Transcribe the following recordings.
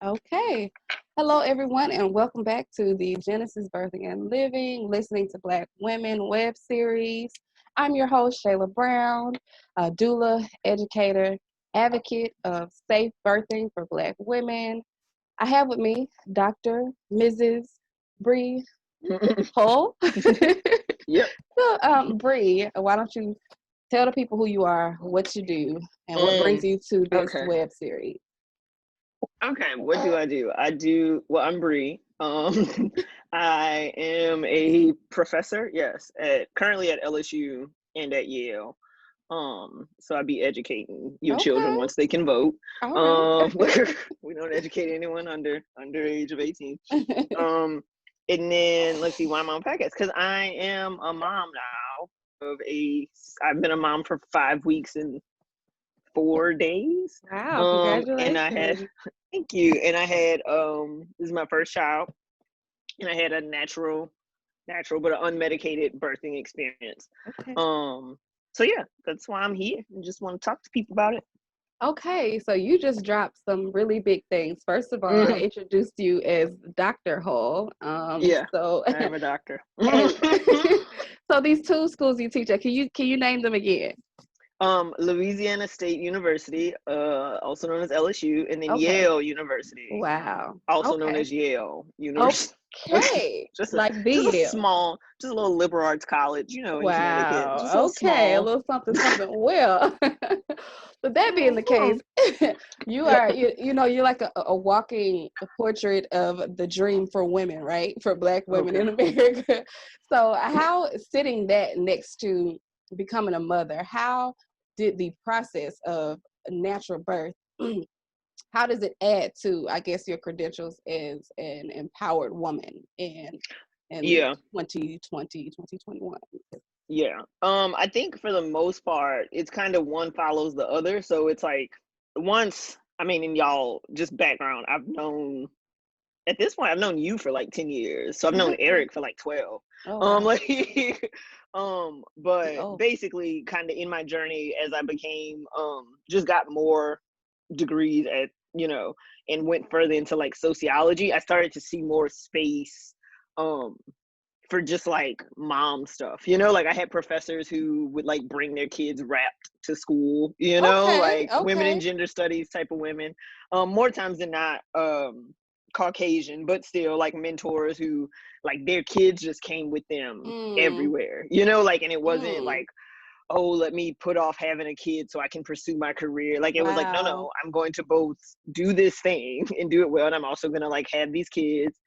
Okay. Hello, everyone, and welcome back to the Genesis Birthing and Living, Listening to Black Women web series. I'm your host, Shayla Brown, a doula, educator, advocate of safe birthing for Black women. I have with me Dr. Mrs. Bree Hull. Yep. Bree, why don't you tell the people who you are, what you do, and what brings Mm, you to this okay. web series? Okay. What do? Well, I'm Bree. I am a professor, yes, currently at LSU and at Yale. So I be educating your children Okay. once they can vote. All Um, right. we don't educate anyone under age of 18. Um, and then let's see why I'm on podcast because I am a mom now I've been a mom for 5 weeks and 4 days. Wow, And I had, congratulations. thank you. And I had, this is my first child, and I had a natural, but an unmedicated birthing experience. Okay. Um, so yeah, that's why I'm here and just want to talk to people about it. Okay, so you just dropped some really big things. First of all, I Mhm. introduced you as Dr. Hull. Yeah, So I am a doctor. and so these two schools you teach at, can you name them again? Louisiana State University, also known as LSU, and then Okay. Yale University, Wow. also known Okay. as Yale University. Okay. just a Like the just a Yale. small, just a little liberal arts college, in Connecticut. Just a Wow. little Okay. A small. little something, something. Well, but that being the case, Mhm. you're like a walking portrait of the dream for women, right? For Black women Okay. in America. So, how sitting that next to becoming a mother, how did the process of natural birth, how does it add to, I guess, your credentials as an empowered woman in Yeah. 2020, 2021? Yeah. I think for the most part, it's kind of one follows the other. So it's like and y'all, just background, at this point, I've known you for like 10 years. So I've known Okay. Eric for like 12. Oh, wow. Like, We but old. basically kind of in my journey as I just got more degrees and went further into like sociology, I started to see more space, um, for just like mom stuff, like I had professors who would like bring their kids wrapped to school, Okay, like women in okay. gender studies type of women, more times than not, Caucasian, but still like mentors who like their kids just came with them Mm, everywhere, like, and it wasn't mm. like, oh, let me put off having a kid so I can pursue my career. Like it was like, no, Wow. no, I'm going to both do this thing and do it well, and I'm also going to like have these kids.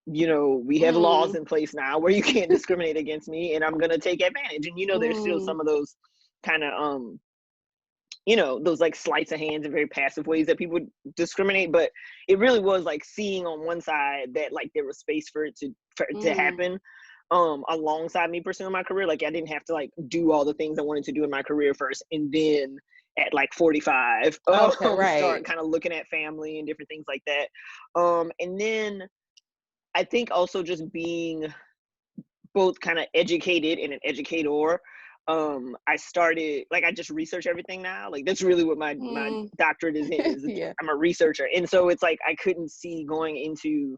We have laws Mm, in place now where you can't discriminate against me, and I'm going to take advantage. And there's still mm, some of those kind of those like sleights of hands and very passive ways that people discriminate, but it really was like seeing on one side that like there was space for it to mm. happen, alongside me pursuing my career. Like I didn't have to like do all the things I wanted to do in my career first, and then at like 45, Okay, start right. kind of looking at family and different things like that. And then I think also just being both kind of educated and an educator. I started, like, I just research everything now. Like that's really what my Mm, doctorate is in. yeah. I'm a researcher, and so it's like I couldn't see going into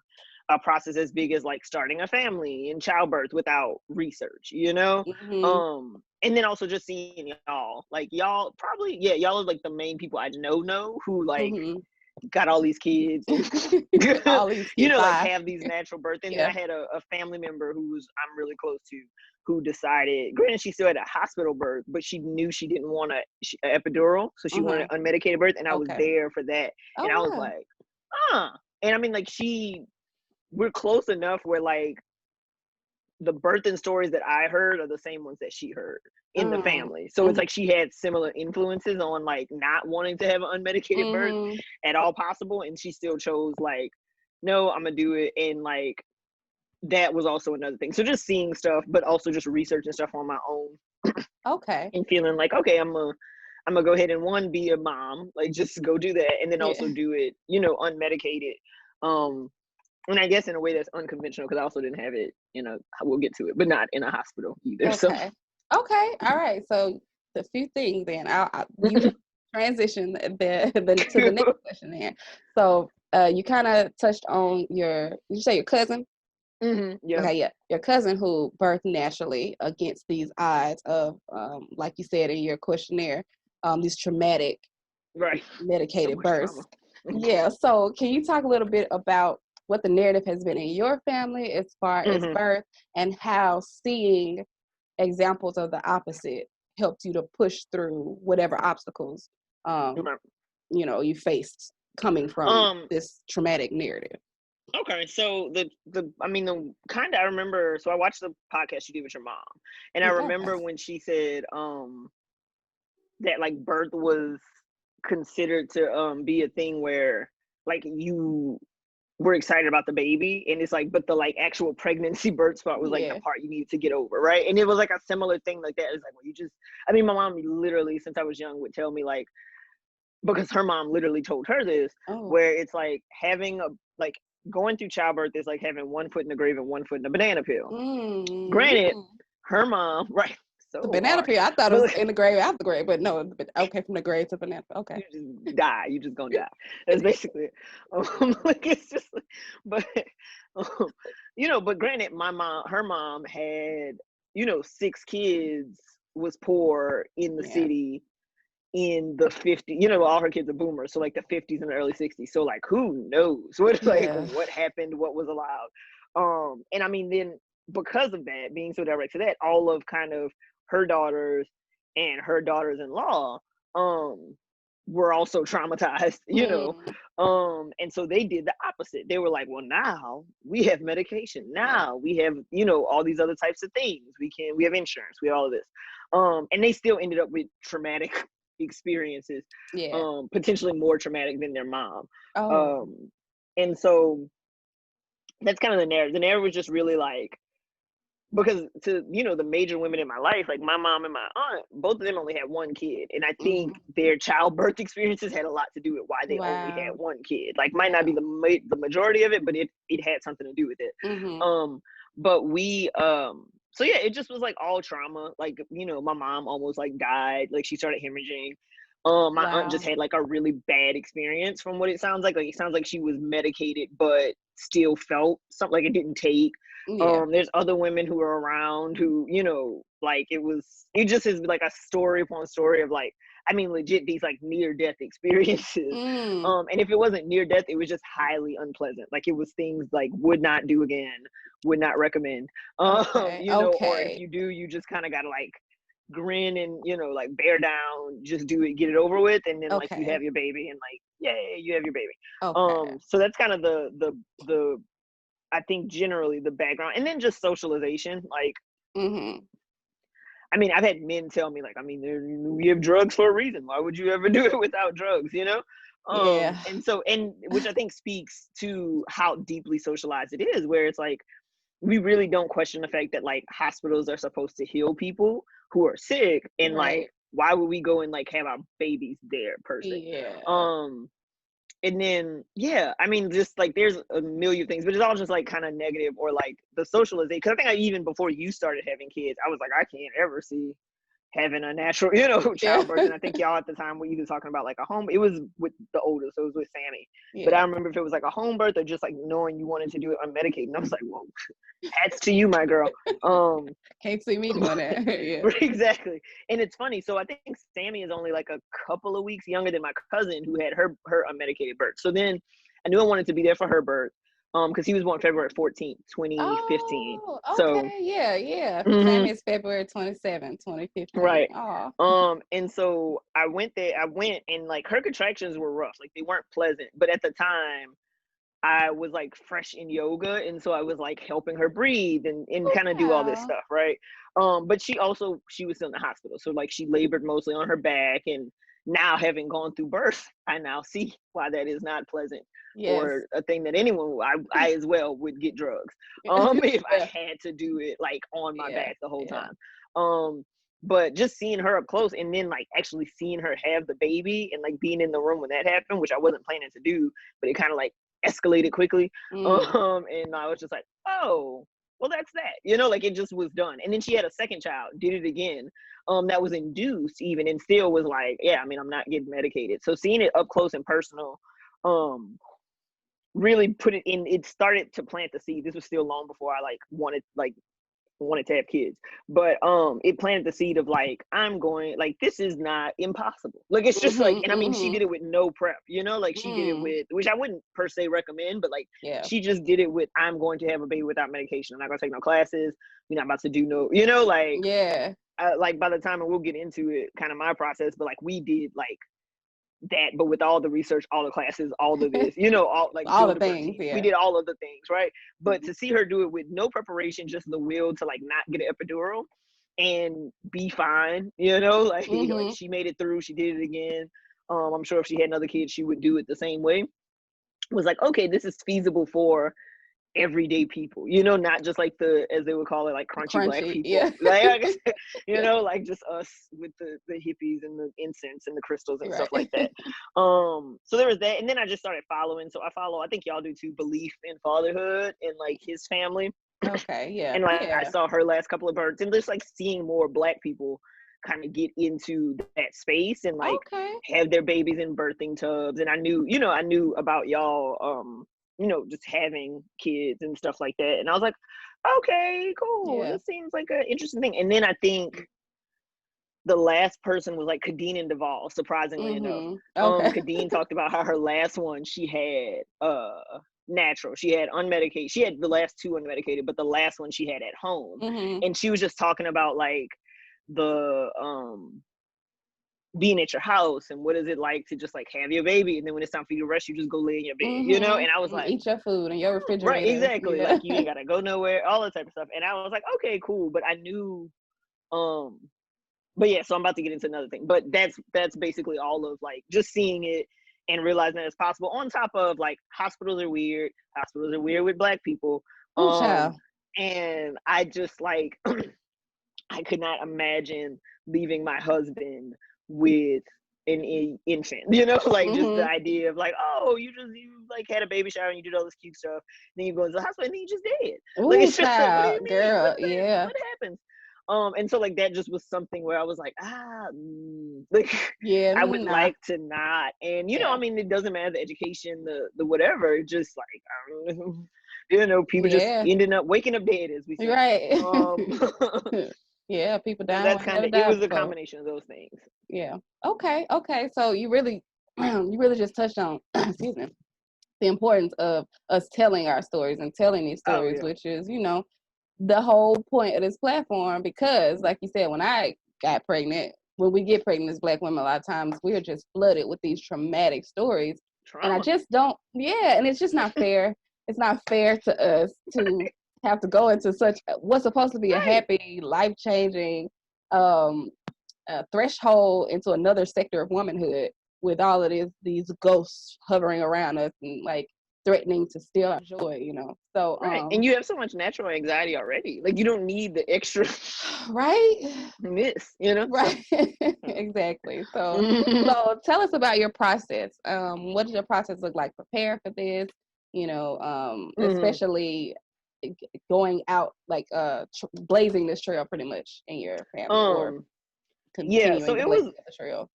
a process as big as like starting a family and childbirth without research. Mm-hmm. And then also just seeing y'all, like y'all probably, yeah, y'all are like the main people I know who like Mm-hmm. got all these kids and All these kids. like Five. have these natural birth. And then Yeah. I had a family member I'm really close to, who decided, granted she still had a hospital birth, but she knew she didn't want a epidural, so she wanted Uh-huh. an unmedicated birth, and I was Okay. there for that. And I Oh, was wow. like, and I mean, like, we're close enough where like the birthing stories that I heard are the same ones that she heard in the Mm, family. So it's mm-hmm. like she had similar influences on like not wanting to have an unmedicated birth Mm-hmm. at all possible. And she still chose like, no, I'm gonna do it. And like that was also another thing. So just seeing stuff, but also just researching stuff on my own Okay. and feeling like, okay, I'm gonna go ahead and be a mom, like just go do that, and then Yeah. also do it, unmedicated. Um, and I guess in a way that's unconventional because I also didn't have it. We'll get to it, but not in a hospital either. So, Okay. Okay. All right. So a few things then. You transition to the next question then. So You kind of touched on did you say your cousin? Yeah. Okay, yeah, your cousin who birthed naturally against these odds of, like you said in your questionnaire, these traumatic Right. So medicated much births. trauma. Yeah, so can you talk a little bit about what the narrative has been in your family as far as birth, and how seeing examples of the opposite helped you to push through whatever obstacles Okay. you faced coming from this traumatic narrative? Okay, so the kind of I remember. So I watched the podcast you did with your mom, and I remember Yes. when she said that like birth was considered to be a thing where like you were excited about the baby, and it's like, but the like actual pregnancy birth spot was like the Yeah. part you needed to get over, right? And it was like a similar thing like that. It's like, well, you just, I mean, my mom literally since I was young would tell me like, because her mom literally told her this, Oh. where it's like having a like going through childbirth is like having one foot in the grave and one foot in the banana peel. Granted, her mom, right? The So banana hard, peel, I thought it but was in the grave, out the grave, but no, okay, from the grave to banana peel. Okay. you just die. You just gonna die. That's basically it. Like it's just, but um, but granted, my mom, her mom had 6 kids, was poor in the Yeah. city in the 50s. All her kids are boomers, so like the 50s and the early 60s. So like, who knows Yeah. what happened, what was allowed. And I mean, then because of that, being so direct to that, all of kind of her daughters and her daughters-in-law were also traumatized, and so they did the opposite. They were like, well, now we have medication, now we have all these other types of things, we have insurance, we have all of this, and they still ended up with traumatic experiences, Yeah. potentially more traumatic than their mom. Oh. And so that's kind of the narrative. The narrative was just really like, because to the major women in my life, like my mom and my aunt, both of them only had one kid, and I think their childbirth experiences had a lot to do with why they only had Wow. one kid. Like, might not be the majority of it, but it had something to do with it. But we so yeah, it just was like all trauma. Like, my mom almost like died, like she started hemorrhaging. My aunt just Wow. had like a really bad experience from what it sounds like. Like, it sounds like she was medicated but still felt something, like it didn't take. Yeah. There's other women who are around who, like it just is like a story upon story of like, I mean, legit these like near death experiences. And if it wasn't near death, it was just highly unpleasant. Like, it was things like would not do again, would not recommend. Okay. Or if Okay. you do, you just kind of gotta like grin and like bear down, just do it, get it over with, and then like you Okay. have your baby, and like, yay, you have your baby. Okay. So that's kind of the I think generally the background, and then just socialization. Like, I mean, I've had men tell me like, I mean, we have drugs for a reason. Why would you ever do it without drugs? Yeah. And so, and which I think speaks to how deeply socialized it is, where it's like, we really don't question the fact that like hospitals are supposed to heal people who are sick, and like, Right. why would we go and like have our babies there per se? Yeah. Um, and then yeah, I mean, just like there's a million things, but it's all just like kind of negative, or like the socialization. Because I think even before you started having kids, I was like, I can't ever see having a natural, Yeah. childbirth. And I think y'all at the time were either talking about like a home, it was with the oldest, so it was with Sammy. But I Yeah. remember if it was like a home birth or just like knowing you wanted to do it unmedicated, and I was like, whoa, hats to you, my girl. Can't see me doing that. Yeah. Exactly. And it's funny, so I think Sammy is only like a couple of weeks younger than my cousin who had her unmedicated birth. So then I knew I wanted to be there for her birth, because he was born February 14th, 2015. Oh, So okay. Yeah, yeah. Same mhm, as February 27, 2015. right. Oh. And so I went, and like her contractions were rough, like they weren't pleasant, but at the time I was like fresh in yoga, and so I was like helping her breathe and kind of do all this Wow. stuff, right? But she was still in the hospital, so like she labored mostly on her back, and now having gone through birth, I now see why that is not pleasant, Yes. or a thing that anyone, I as well would get drugs, if I Yeah. had to do it like on my Yeah. back the whole Yeah. time. But just seeing her up close, and then like actually seeing her have the baby, and like being in the room when that happened, which I wasn't planning to do, but it kind of like escalated quickly. Mm. And I was just like, oh, well, that's that, like it just was done. And then she had a second child, did it again, that was induced even, and still was like, yeah, I mean, I'm not getting medicated. So seeing it up close and personal, um, really put it in. It started to plant the seed. This was still long before I wanted to have kids, but it planted the seed of like, I'm going, like, this is not impossible, like it's just like, and I mean, she did it with no prep, like she did it with, which I wouldn't per se recommend, but like, Yeah. she just did it with, I'm going to have a baby without medication, I'm not going to take no classes, we're not about to do no, like, Yeah. like by the time, and we'll get into it, kind of my process, but like we did like that, but with all the research, all the classes, all of this, all like All build the a birth things, team. yeah. We did all of the things, right? But to see her do it with no preparation, just the will to like not get an epidural and be fine, like, like she made it through, she did it again. I'm sure if she had another kid, she would do it the same way. Was like, okay, this is feasible for everyday people, not just like the, as they would call it, like crunchy black people, yeah. like like just us with the hippies and the incense and the crystals and stuff like that. So there was that, and then I just started following. So I think y'all do too, Belief in Fatherhood and like his family. Okay, yeah. And like I Yeah. saw her last couple of births, and just like seeing more black people kind of get into that space and like Okay. have their babies in birthing tubs. And I knew about y'all, just having kids and stuff like that. And I was like, okay, cool. Yeah. This seems like an interesting thing. And then I think the last person was like Kadeen and Duvall, surprisingly enough. Okay. Kadeen talked about how her last one, she had natural. She had unmedicated. She had the last two unmedicated, but the last one she had at home. And she was just talking about like the being at your house and what is it like to just like have your baby, and then when it's time for you to rest, you just go lay in your bed, and I was like, eat your food in your refrigerator. right, exactly. Yeah. Like you ain't gotta go nowhere, all that type of stuff. And I was like, okay, cool. But I knew, but yeah, so I'm about to get into another thing, but that's basically all of like just seeing it and realizing that it's possible, on top of like hospitals are weird with black people. Ooh, child. And I just like I could not imagine leaving my husband with an infant, like just the idea of like, oh, you like had a baby shower and you did all this cute stuff, then you go into the hospital and then you just dead. Ooh, Like it's just child, like, what do you mean? girl, yeah. What happens? And so like that just was something where I was like, like yeah, I would like to not, and I mean, it doesn't matter the education, the whatever, just like I don't know, people just ending up waking up dead, as we say. Right. Yeah, people die. That's kind of, it was a combination of those things. Yeah. Okay. So you really just touched on excuse me, the importance of us telling our stories and telling these stories, which is, the whole point of this platform, because like you said, when I got pregnant, when we get pregnant as black women, a lot of times we're just flooded with these traumatic stories. Trauma. And I just don't, and it's just not fair. It's not fair to us to have to go into such what's supposed to be a happy, life-changing threshold into another sector of womanhood with all of these ghosts hovering around us and like threatening to steal our joy, So and you have so much natural anxiety already. Like you don't need the extra miss, Right. Exactly. So tell us about your process. What does your process look like? Prepare for this, especially going out like blazing this trail pretty much in your family, or continuing so to it blaze was the trail.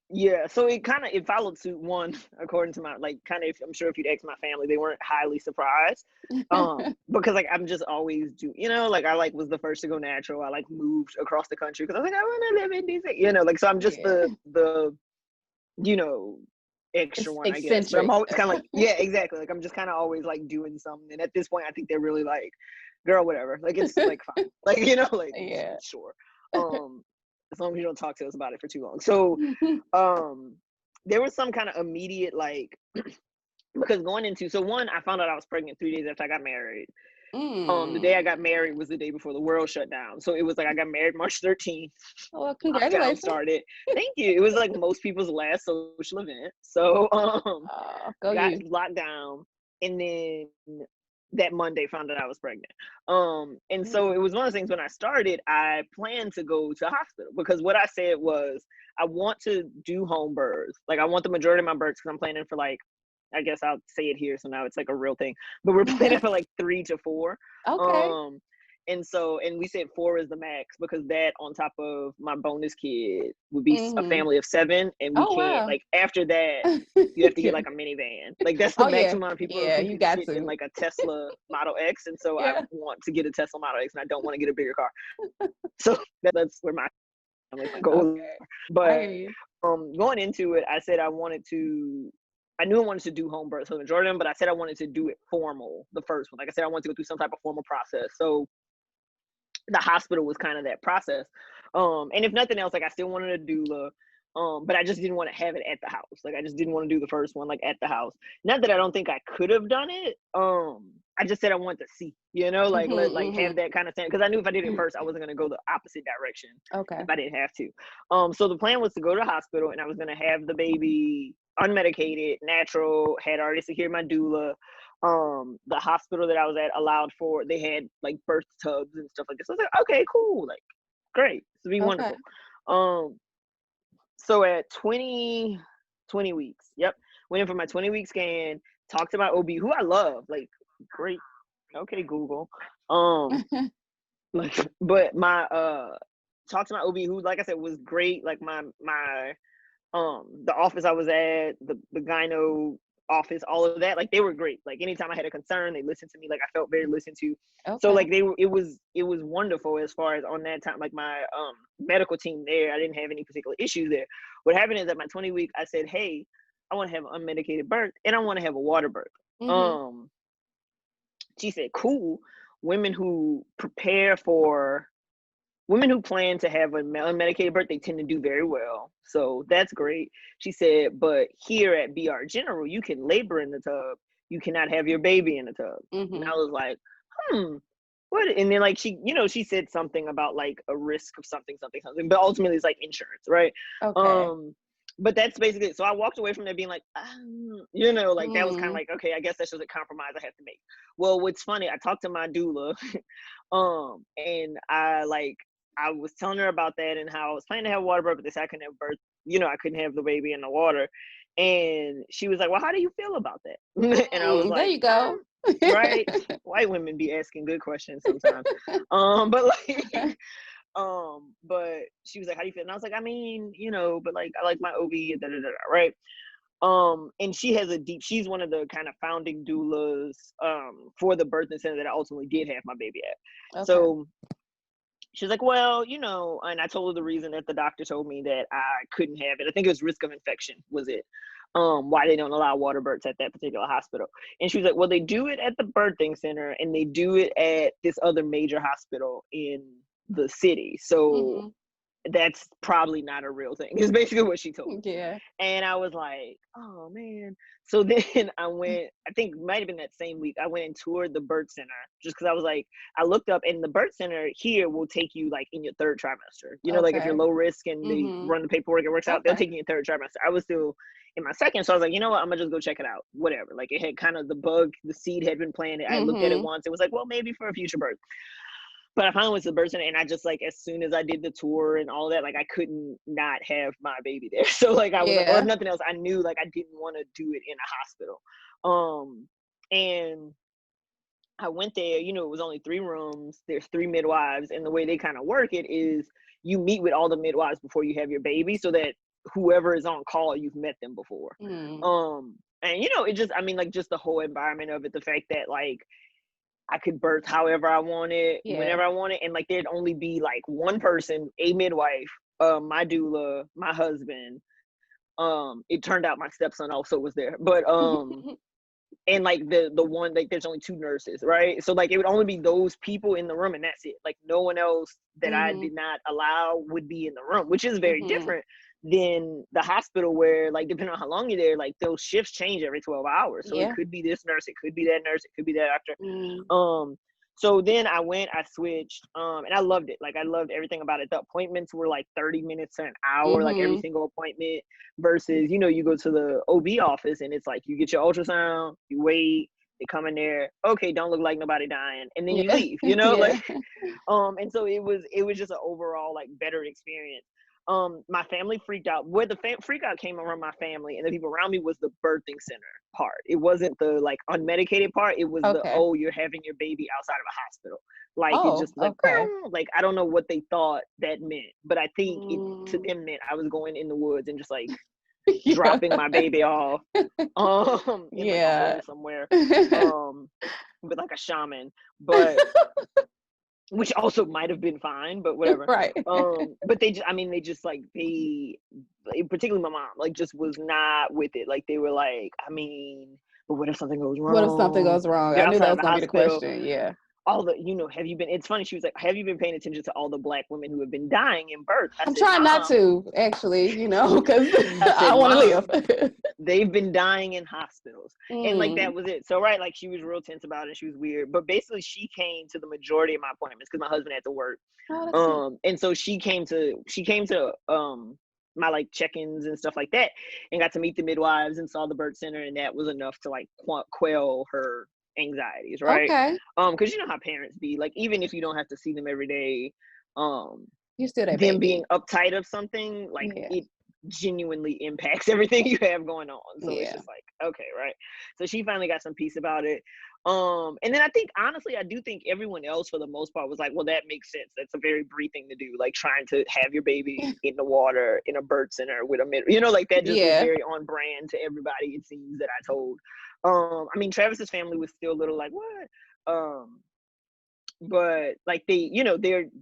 Yeah, so it followed suit. One, according to my like kind of, I'm sure if you'd ask my family, they weren't highly surprised, because like I'm just always like I like was the first to go natural. I like moved across the country because I was like I want to live in DC, like so I'm just the extra one, I guess. But I'm always kind of like exactly, like I'm just kind of always like doing something. And at this point, I think they're really like, girl, whatever, like it's like fine, like like sure. As long as you don't talk to us about it for too long. So there was some kind of immediate like because going into, so one, I found out I was pregnant 3 days after I got married. The day I got married was the day before the world shut down. So it was like I got married March 13th. Oh, well, congratulations. Started. Thank you. It was like most people's last social event. So got locked down, and then that Monday found out I was pregnant. And so it was one of those things. When I started, I planned to go to hospital because what I said was I want to do home births. Like I want the majority of my births because I'm planning for like, I guess I'll say it here, so now it's like a real thing. But we're planning for like 3 to 4. Okay. And we said 4 is the max, because that on top of my bonus kid would be a Mm-hmm. family of 7, and we Oh can't, wow. like, after that you have to get like a minivan. Like, that's the Oh yeah. maximum amount of people Yeah, who you can got fit in to. like a Tesla Model X, and so I Yeah. want to get a Tesla Model X, and I don't want to get a bigger car. So that's where my family goes. Okay. I hear But you. going into it, I said I knew I wanted to do home birth, so in Jordan, but I said I wanted to do it formal, the first one. Like I said, I wanted to go through some type of formal process. So the hospital was kind of that process. And if nothing else, like, I still wanted a doula, but I just didn't want to have it at the house. Like, I just didn't want to do the first one like at the house. Not that I don't think I could have done it. I just said I wanted to see, like, like, have Mm-hmm, that kind of thing, because I knew if I did it first, I wasn't gonna go the opposite direction okay. if I didn't have to. So the plan was to go to the hospital, and I was gonna have the baby unmedicated, natural. Had already secured my doula. The hospital that I was at allowed for, they had like birth tubs and stuff like this. So I was like, okay, cool, like, great, this would be Okay. wonderful. um so at 20 weeks, yep, went in for my 20-week scan, talked to my OB, who I love, like, great, okay, Google. Like, but my talked to my OB, who, like I said, was great. Like, my the office I was at, the gyno office, all of that, like, they were great. Like, anytime I had a concern, they listened to me. Like, I felt very listened to. So, Okay. like, it was wonderful as far as on that time. Like, my medical team there, I didn't have any particular issues there. What happened is, at my 20-week, I said, hey, I want to have an unmedicated birth, and I want to have a water birth. Mm-hmm. um she said, cool. Women who prepare for Women who plan to have an unmedicated birth, they tend to do very well. So that's great. She said, but here at BR General, you can labor in the tub. You cannot have your baby in the tub. And I Mm-hmm. was like, what? And then, like, she said something about like a risk of something, something, something. But ultimately, it's like insurance, right? Okay. Um, but that's basically it. So I walked away from there being like, like, that was kind of Mm. like, okay, I guess that's just a compromise I have to make. Well, what's funny, I talked to my doula, and I was telling her about that and how I was planning to have water birth, but they said I couldn't have birth. I couldn't have the baby in the water. And she was like, well, how do you feel about that? And I was There like, you go. right. White women be asking good questions sometimes. But like, but she was like, how do you feel? And I was like, I mean, but like, I like my OB, da, da, da, right? And she's one of the kind of founding doulas, for the birthing center that I ultimately did have my baby at. Okay. So she's like, well, and I told her the reason that the doctor told me that I couldn't have it. I think it was risk of infection was it. Why they don't allow water births at that particular hospital. And she was like, well, they do it at the birthing center and they do it at this other major hospital in the city. So Mm-hmm. that's probably not a real thing, is basically what she told me. Yeah. And I was like, oh man. So then I went, I think it might have been that same week, I went and toured the birth center, just because I was like, I looked up, and the birth center here will take you like in your 3rd trimester. Like, if you're Okay. low risk and they Mm-hmm. run the paperwork, it works out, they'll Okay. take you in 3rd trimester. I was still in my 2nd. So I was like, you know what, I'm gonna just go check it out. Whatever. Like, it had kind of the seed had been planted. I looked at it Mm-hmm. once. It was like, well, maybe for a future birth. But I finally went to the birth center, and I just, like, as soon as I did the tour and all that, like, I couldn't not have my baby there. So, like, I was like, or if Yeah. nothing else, I knew, like, I didn't want to do it in a hospital. And I went there, it was only 3 rooms. There's 3 midwives, and the way they kind of work it is you meet with all the midwives before you have your baby, so that whoever is on call, you've met them before. Mm. And it just, I mean, like, just the whole environment of it, the fact that, like, I could birth however I wanted, Yeah. whenever I wanted, and like, there'd only be like one person, a midwife, my doula, my husband. It turned out my stepson also was there, but and like the one, like, there's only 2 nurses, right? So like, it would only be those people in the room, and that's it. Like, no one else that I Mm-hmm. did not allow would be in the room, which is very Mm-hmm. different than the hospital, where, like, depending on how long you're there, like, those shifts change every 12 hours. So it Yeah. could be this nurse, it could be that nurse, it could be that doctor. Mm. So then I switched, and I loved it. Like, I loved everything about it. The appointments were like 30 minutes to an hour, like, every Mm-hmm. single appointment, versus, you go to the OB office, and it's like, you get your ultrasound, you wait, they come in there, okay, don't look like nobody dying, and then you Yeah. leave, Yeah. like, and so it was just an overall, like, better experience. my family freaked out. Where the freak out came around my family and the people around me was the birthing center part. It wasn't the like unmedicated part. It was the, Okay. oh, you're having your baby outside of a hospital. Like it Oh, just like, okay. like I don't know what they thought that meant, but I think it to Mm, them meant I was going in the woods and just like yeah. dropping my baby off in like a Yeah. hole somewhere with like a shaman. But which also might have been fine, but whatever. Right. But they just, I mean, they just like particularly my mom, like just was not with it. Like they were like, I mean, but what if something goes What if something wrong? goes wrong? I You're knew that outside of was the gonna be the hospital. question. Yeah. All the, have you been? It's funny. She was like, have you been paying attention to all the Black women who have been dying in birth? I I'm said, trying not Mom. to, actually, because I I said, want to Mom. live. They've been dying in hospitals. And like that Mm. was it. So right, like she was real tense about it, and she was weird. But basically she came to the majority of my appointments because my husband had to work. Oh, that's good. And so she came to my like check-ins and stuff like that, and got to meet the midwives and saw the birth center, and that was enough to like quell her anxieties, right? Okay. Because you know how parents be, like even if you don't have to see them every day, You still that them baby. being uptight of something, like Yeah. it genuinely impacts everything you have going on. So it's Yeah. just like, okay, right. So she finally got some peace about it. And then I think honestly, I do think everyone else for the most part was like, well, that makes sense. That's a very Bree thing to do, like trying to have your baby in the water in a birth center with like that just was Yeah. very on brand to everybody, it seems, that I told. I mean, Travis's family was still a little like, what? But like they,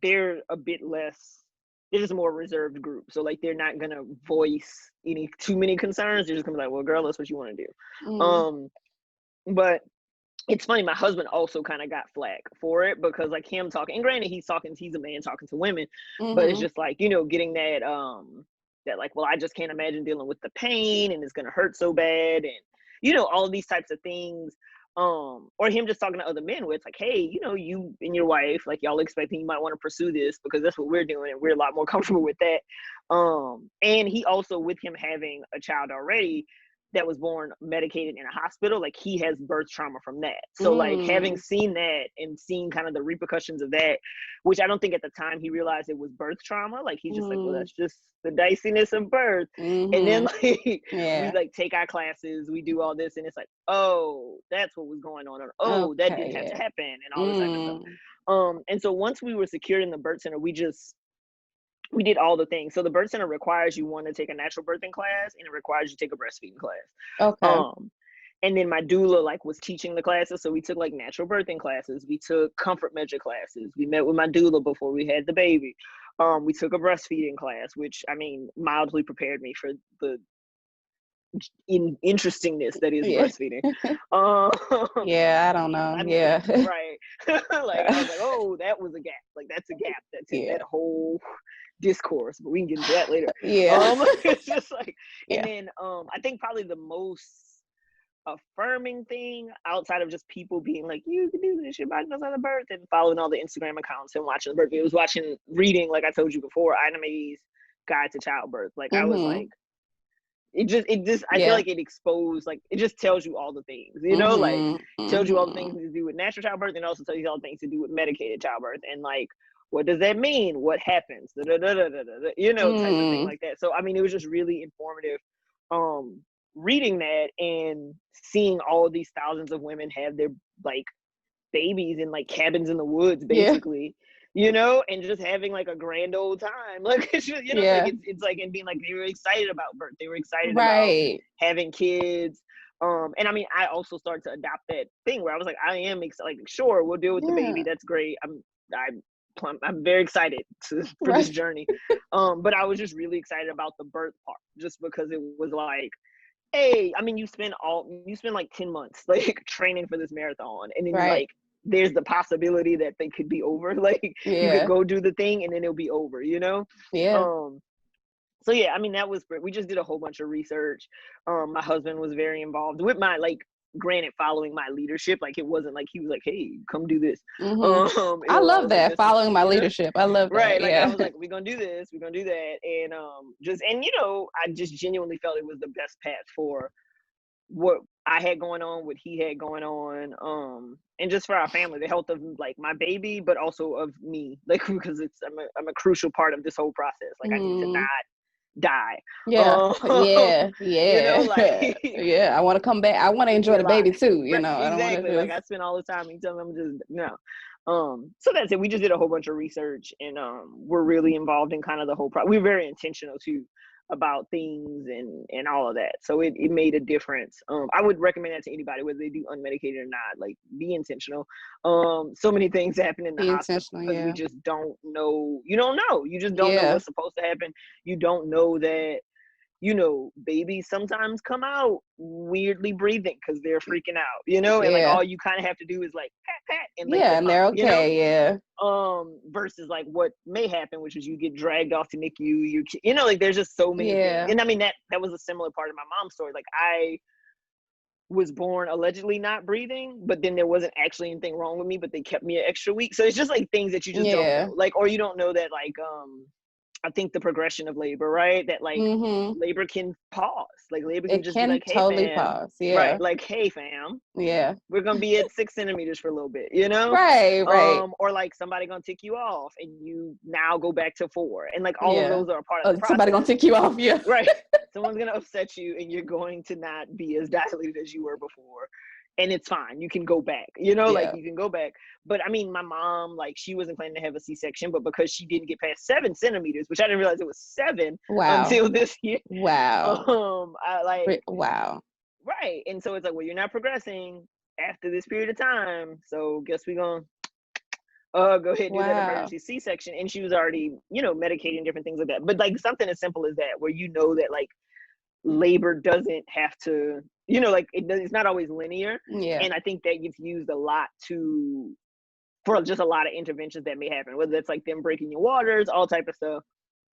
they're a bit less, they're just a more reserved group. So like they're not gonna voice any too many concerns. They're just gonna be like, well, girl, that's what you want to do. Mm. But it's funny, my husband also kind of got flack for it because like him talking, and granted he's a man talking to women, but it's Mm-hmm. just like, getting that that like, well, I just can't imagine dealing with the pain and it's gonna hurt so bad, and all of these types of things. Or him just talking to other men where it's like, hey, you and your wife, like y'all expecting you might want to pursue this because that's what we're doing and we're a lot more comfortable with that. And he also, with him having a child already that was born medicated in a hospital, like he has birth trauma from that. So like having Mm. seen that and seeing kind of the repercussions of that, which I don't think at the time he realized it was birth trauma. Like he's just like, well, Mm. that's just the diciness of birth. And then Mm-hmm. like we Yeah. like take our classes, we do all this, and it's like, oh, that's what was going on, or oh, that didn't Okay. have to Yeah. happen, and all this type of stuff. Mm. And so once we were secured in the birth center, we did all the things. So the birth center requires you want to take a natural birthing class, and it requires you to take a breastfeeding class. Okay. And then my doula like was teaching the classes, so we took like natural birthing classes, we took comfort measure classes, we met with my doula before we had the baby. We took a breastfeeding class, which I mean mildly prepared me for the interestingness that is Yeah. breastfeeding. Yeah, I don't know. I mean, Yeah. right. Like I was like, oh, that was a gap. Like that's a gap that's in Yeah. that whole discourse, but we can get into that later. Yeah. It's just like, and Yeah. then I think probably the most affirming thing outside of just people being like, you can do this, your body knows how to birth, and following all the Instagram accounts and watching the birth videos, reading, like I told you before, Ina May's Guide to Childbirth. Like I was Mm-hmm. like, it just I feel Yeah. like it exposed, like it just tells you all the things, like Mm-hmm. tells you all the things Mm-hmm. to do with natural childbirth, and also tells you all the things to do with medicated childbirth, and like what does that mean, what happens, type of thing Mm. like that. So I mean it was just really informative reading that and seeing all of these thousands of women have their like babies in like cabins in the woods Yeah. basically, and just having like a grand old time. Like it's just, like Yeah. it's like, and being like they were excited about birth, they were excited about Right. having kids. And I mean I also started to adopt that thing where I was like, I am like, sure, we'll deal with the baby, Yeah. that's great. I'm very excited for this Right. journey. But I was just really excited about the birth part, just because it was like, hey, I mean, you spend like 10 months like training for this marathon, and then Right. like there's the possibility that they could be over. Like you could Yeah. go do the thing and then it'll be over. Yeah. Um, so yeah, I mean we just did a whole bunch of research. My husband was very involved with my, like, granted following my leadership. Like it wasn't like he was like, hey, come do this. Mm-hmm. I I love was like, that, this is, following my leadership. I love that. right, like I Yeah. was like, we're gonna do this, we're gonna do that, and I just genuinely felt it was the best path for what I had going on, what he had going on, and just for our family, the health of like my baby, but also of me, like because I'm a crucial part of this whole process. Like I need to Mm. not die. Yeah. Um, Yeah. you know, Yeah. like Yeah. I want to come back. I want to it can be enjoy a the lot. baby too. Right, I don't want to exactly. Like just. I spend all the time and you tell me I'm just no. So that's it. We just did a whole bunch of research and we're really involved in kind of the whole we're very intentional too about things and all of that. So it made a difference. I would recommend that to anybody, whether they do unmedicated or not. Like be intentional. So many things happen in the Be hospital intentional. because we Yeah. just don't know. You don't know. You just don't know Yeah. what's supposed to happen. You don't know that babies sometimes come out weirdly breathing because they're freaking out, and like Yeah. all you kind of have to do is like pat pat and like Yeah. they're And fine, they're okay. Yeah. versus like what may happen, which is you get dragged off to NICU, like there's just so many things. Yeah. And I mean that was a similar part of my mom's story. Like I was born allegedly not breathing, but then there wasn't actually anything wrong with me, but they kept me an extra week. So it's just like things that you just don't Yeah. know, like, or you don't know that like I think the progression of labor, right? That like Mm-hmm. labor can pause. Like labor can It just be can like, hey totally fam, pause. right? Yeah. Like, hey fam, Yeah. we're gonna be at 6 centimeters for a little bit, Right. Right. or like somebody gonna tick you off and you now go back to 4. And like all of Yeah. those are a part of the Somebody gonna process. tick you off. Yeah. Right. Someone's gonna upset you and you're going to not be as dilated as you were before. And it's fine. You can go back, like Yeah. you can go back. But I mean, my mom, like she wasn't planning to have a C-section, but because she didn't get past 7 centimeters, which I didn't realize it was 7 Wow. until this year. Wow. I like, Wow. right. And so it's like, well, you're not progressing after this period of time. So guess we're gonna go ahead and do that Wow. emergency C-section. And she was already, medicating different things like that. But like something as simple as that, where that like labor doesn't have to, like it's not always linear. Yeah. And I think that gets used a lot for just a lot of interventions that may happen, whether it's like them breaking your waters, all type of stuff.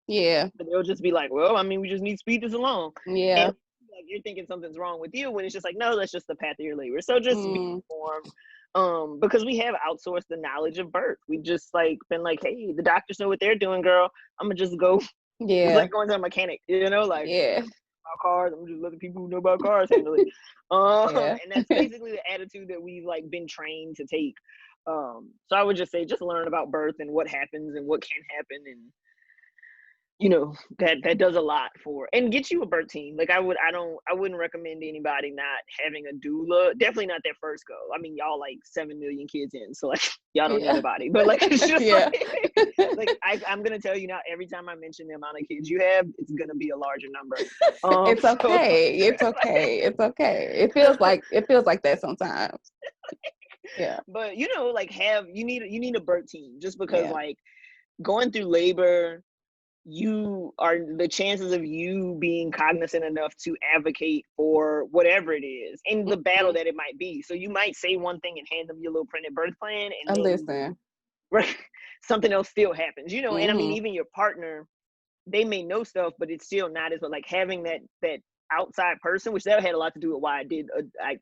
Yeah. But they'll just be like, well, I mean, we just need to speed this along. And Yeah. like you're thinking something's wrong with you when it's just like, no, that's just the path of your labor. So just be informed. Because we have outsourced the knowledge of birth. We just like been like, hey, the doctors know what they're doing, girl. I'm gonna just go. It's Yeah. like going to a mechanic, like Yeah. about cars. I'm just letting people who know about cars handle it. Yeah. And that's basically the attitude that we've like been trained to take. So I would just say, just learn about birth and what happens and what can happen, and that does a lot for, and get you a birth team. Like I wouldn't recommend anybody not having a doula. Definitely not that first go. I mean, y'all like 7 million kids in, so like y'all don't need Yeah. nobody. But like it's just Yeah. like I'm gonna tell you now, every time I mention the amount of kids you have, it's gonna be a larger number. It's So okay. It's okay. It's okay. It feels like that sometimes. Yeah. but like you need a birth team, just because Yeah. like going through labor, the chances of you being cognizant enough to advocate for whatever it is and the battle Mhm. that it might be. So you might say one thing and hand them your little printed birth plan, and then Listen. right, something else still happens, and I mean, Mhm. even your partner, they may know stuff, but it's still not as, but like having that outside person, which that had a lot to do with why I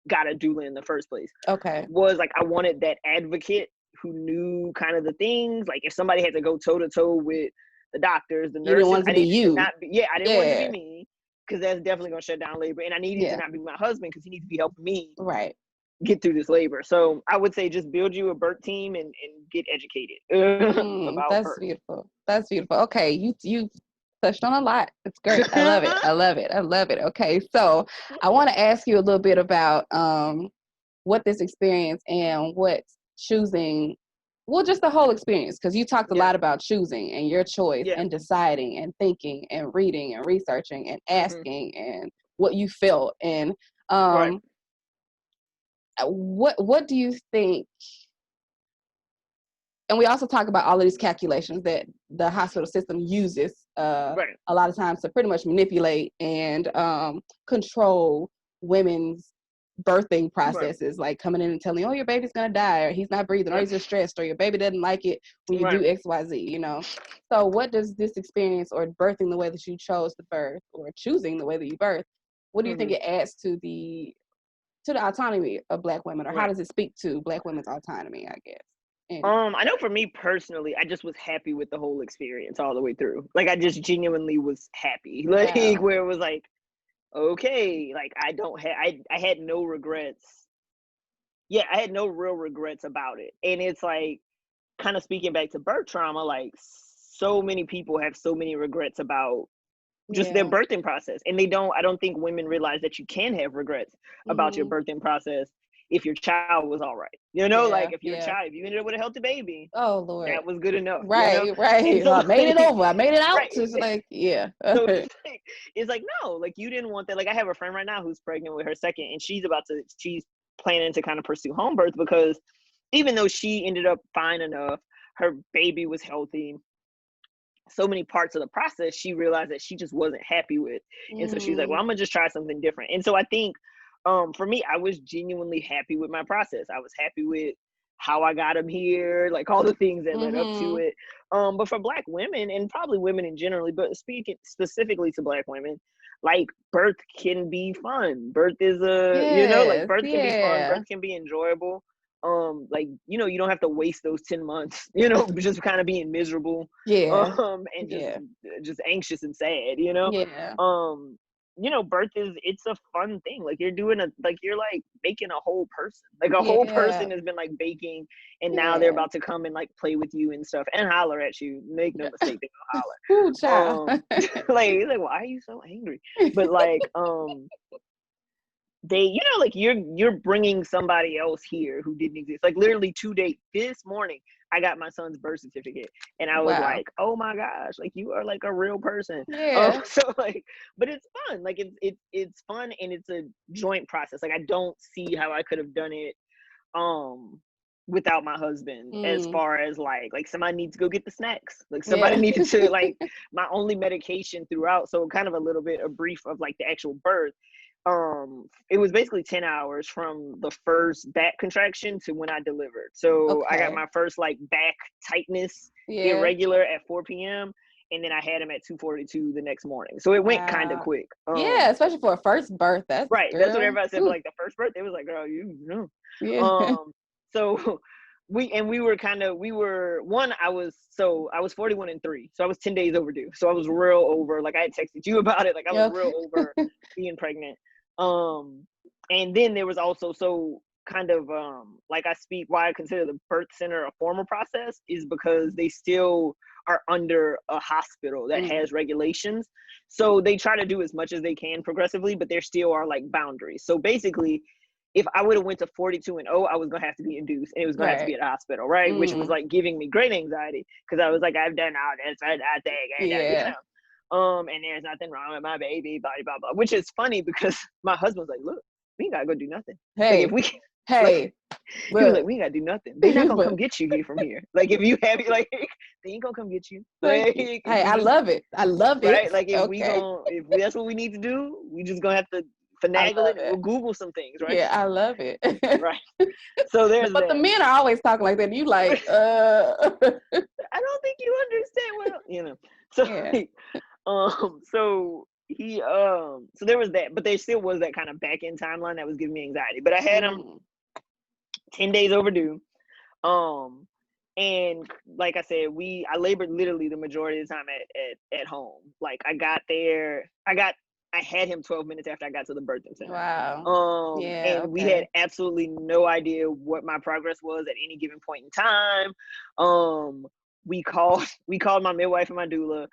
got a doula in the first place, Okay. was like I wanted that advocate who knew kind of the things. Like if somebody had to go toe to toe with the doctors, the You didn't nurses, want it I to be needed to you. not be. Yeah, I didn't want it to be Yeah. me, because that's definitely gonna shut down labor. And I needed to Yeah. not be my husband, because he needs to be helping me Right. get through this labor. So I would say just build you a birth team and get educated about That's birth. beautiful. That's beautiful. Okay, you touched on a lot. It's great. I love it. I love it. I love it. Okay, so I want to ask you a little bit about what this experience and what choosing, well, just the whole experience, because you talked a Yeah, lot about choosing and your choice yeah. and deciding and thinking and reading and researching and Hmm. asking and what you felt and Right. what do you think, and we also talk about all of these calculations that the hospital system uses Right. a lot of times to pretty much manipulate and control women's birthing Right. processes, like coming in and telling you, oh, your baby's gonna die, or he's not breathing, or Right. he's just stressed, or your baby doesn't like it when you Right. do XYZ. So what does this experience, or birthing the way that you chose to birth, or choosing the way that you birth, what do you think Hmm. it adds to the autonomy of Black women, or how Right. does it speak to Black women's autonomy, I guess? And I know for me personally, I just was happy with the whole experience all the way through. Like I just genuinely was happy. Like wow. where it was like, okay, like I had no regrets. Yeah, I had no real regrets about it. And it's like, kind of speaking back to birth trauma, like so many people have so many regrets about just their Yeah. birthing process. And I don't think women realize that you can have regrets about your Mm-hmm. birthing process if your child was all right. Like Yeah. if Yeah. if you ended up with a healthy baby, Oh Lord. that was good enough. Right. And Right. so I made it over. I made it out. right. Just like yeah. So it's like, no, like you didn't want that. Like I have a friend right now who's pregnant with her second, and she's planning to kind of pursue home birth because even though she ended up fine enough, her baby was healthy, so many parts of the process she realized that she just wasn't happy with. And so she's like, well, Mm, I'm gonna just try something different. And so I think for me, I was genuinely happy with my process. I was happy with how I got him here, like all the things that led up to mm-hmm. it. But for Black women, and probably women in generally, but speaking specifically to Black women, like birth can be fun. Birth is like Yes. birth can be fun, Yeah. birth can be enjoyable. Like you don't have to waste those 10 months just kind of being miserable, Yeah. and Yeah. just anxious and sad. Yeah. um Birth it's a fun thing. Like you're like making a whole person. Like a whole Yeah. person has been like baking, and now they're Yeah. about to come and like play with you and stuff and holler at you. Make no mistake, they're Ooh, gonna child. holler. Like why are you so angry? But like they like you're bringing somebody else here who didn't exist. Like literally today, this morning, I got my son's birth certificate, and I was Wow. like, oh my gosh, like you are like a real person. Yeah. So like, but it's fun. Like it's fun, and it's a joint process. Like I don't see how I could have done it um without my husband, as Mm. far as like somebody needs to go get the snacks, like somebody Yeah. needed to like my only medication throughout. So kind of a little bit a brief of like the actual birth. It was basically 10 hours from the first back contraction to when I delivered. So I got Okay. my first like back tightness Yeah. irregular at 4 p.m., and then I had him at 2:42 the next morning. So it went kind of Wow. quick. Yeah, especially for a first birth. That's Right, that's what girl. everybody said for Ooh, like the first birth. It was like, girl, you know. yeah. um so we were kind of we were one I was 41 and 3, so I was 10 days overdue. So I was real over, like I had texted you about it, like I was real Okay. over being pregnant. And then there was also, so kind of like I speak why I consider the birth center a formal process is because they still are under a hospital that Mm. has regulations. So they try to do as much as they can progressively, but there still are like boundaries. So basically, if I would have went to 42 and 0, I was gonna have to be induced, and it was gonna have to be Right. at a hospital, right? Which was Mm. like giving me great anxiety because I was like, I've done all this, I think, Yeah. and there's nothing wrong with my baby, blah blah blah. Which is funny because my husband's like, look, we ain't gotta go do nothing. Like if Hey. we like, Hey. he was like, Look. we ain't gotta do nothing. They not gonna come But get you here from here. Like if you have it, like they ain't gonna come get you. thank Like you. if Hey, we I just love it. I love right, it. like Okay. if that's what we need to do, we just gonna have to I finagle love it, and we'll it. Google some things, right? Yeah, I love it. Right. So there's But the that. men are always talking like that. You like, I don't think you understand well, So yeah. so he so there was that, but there still was that kind of back end timeline that was giving me anxiety. But I had him Mm. 10 days overdue. Um and like I said, I labored literally the majority of the time at home. Like I had him 12 minutes after I got to the birthing center. Wow. Yeah, And we had okay. absolutely no idea what my progress was at any given point in time. Um, we called my midwife and my doula,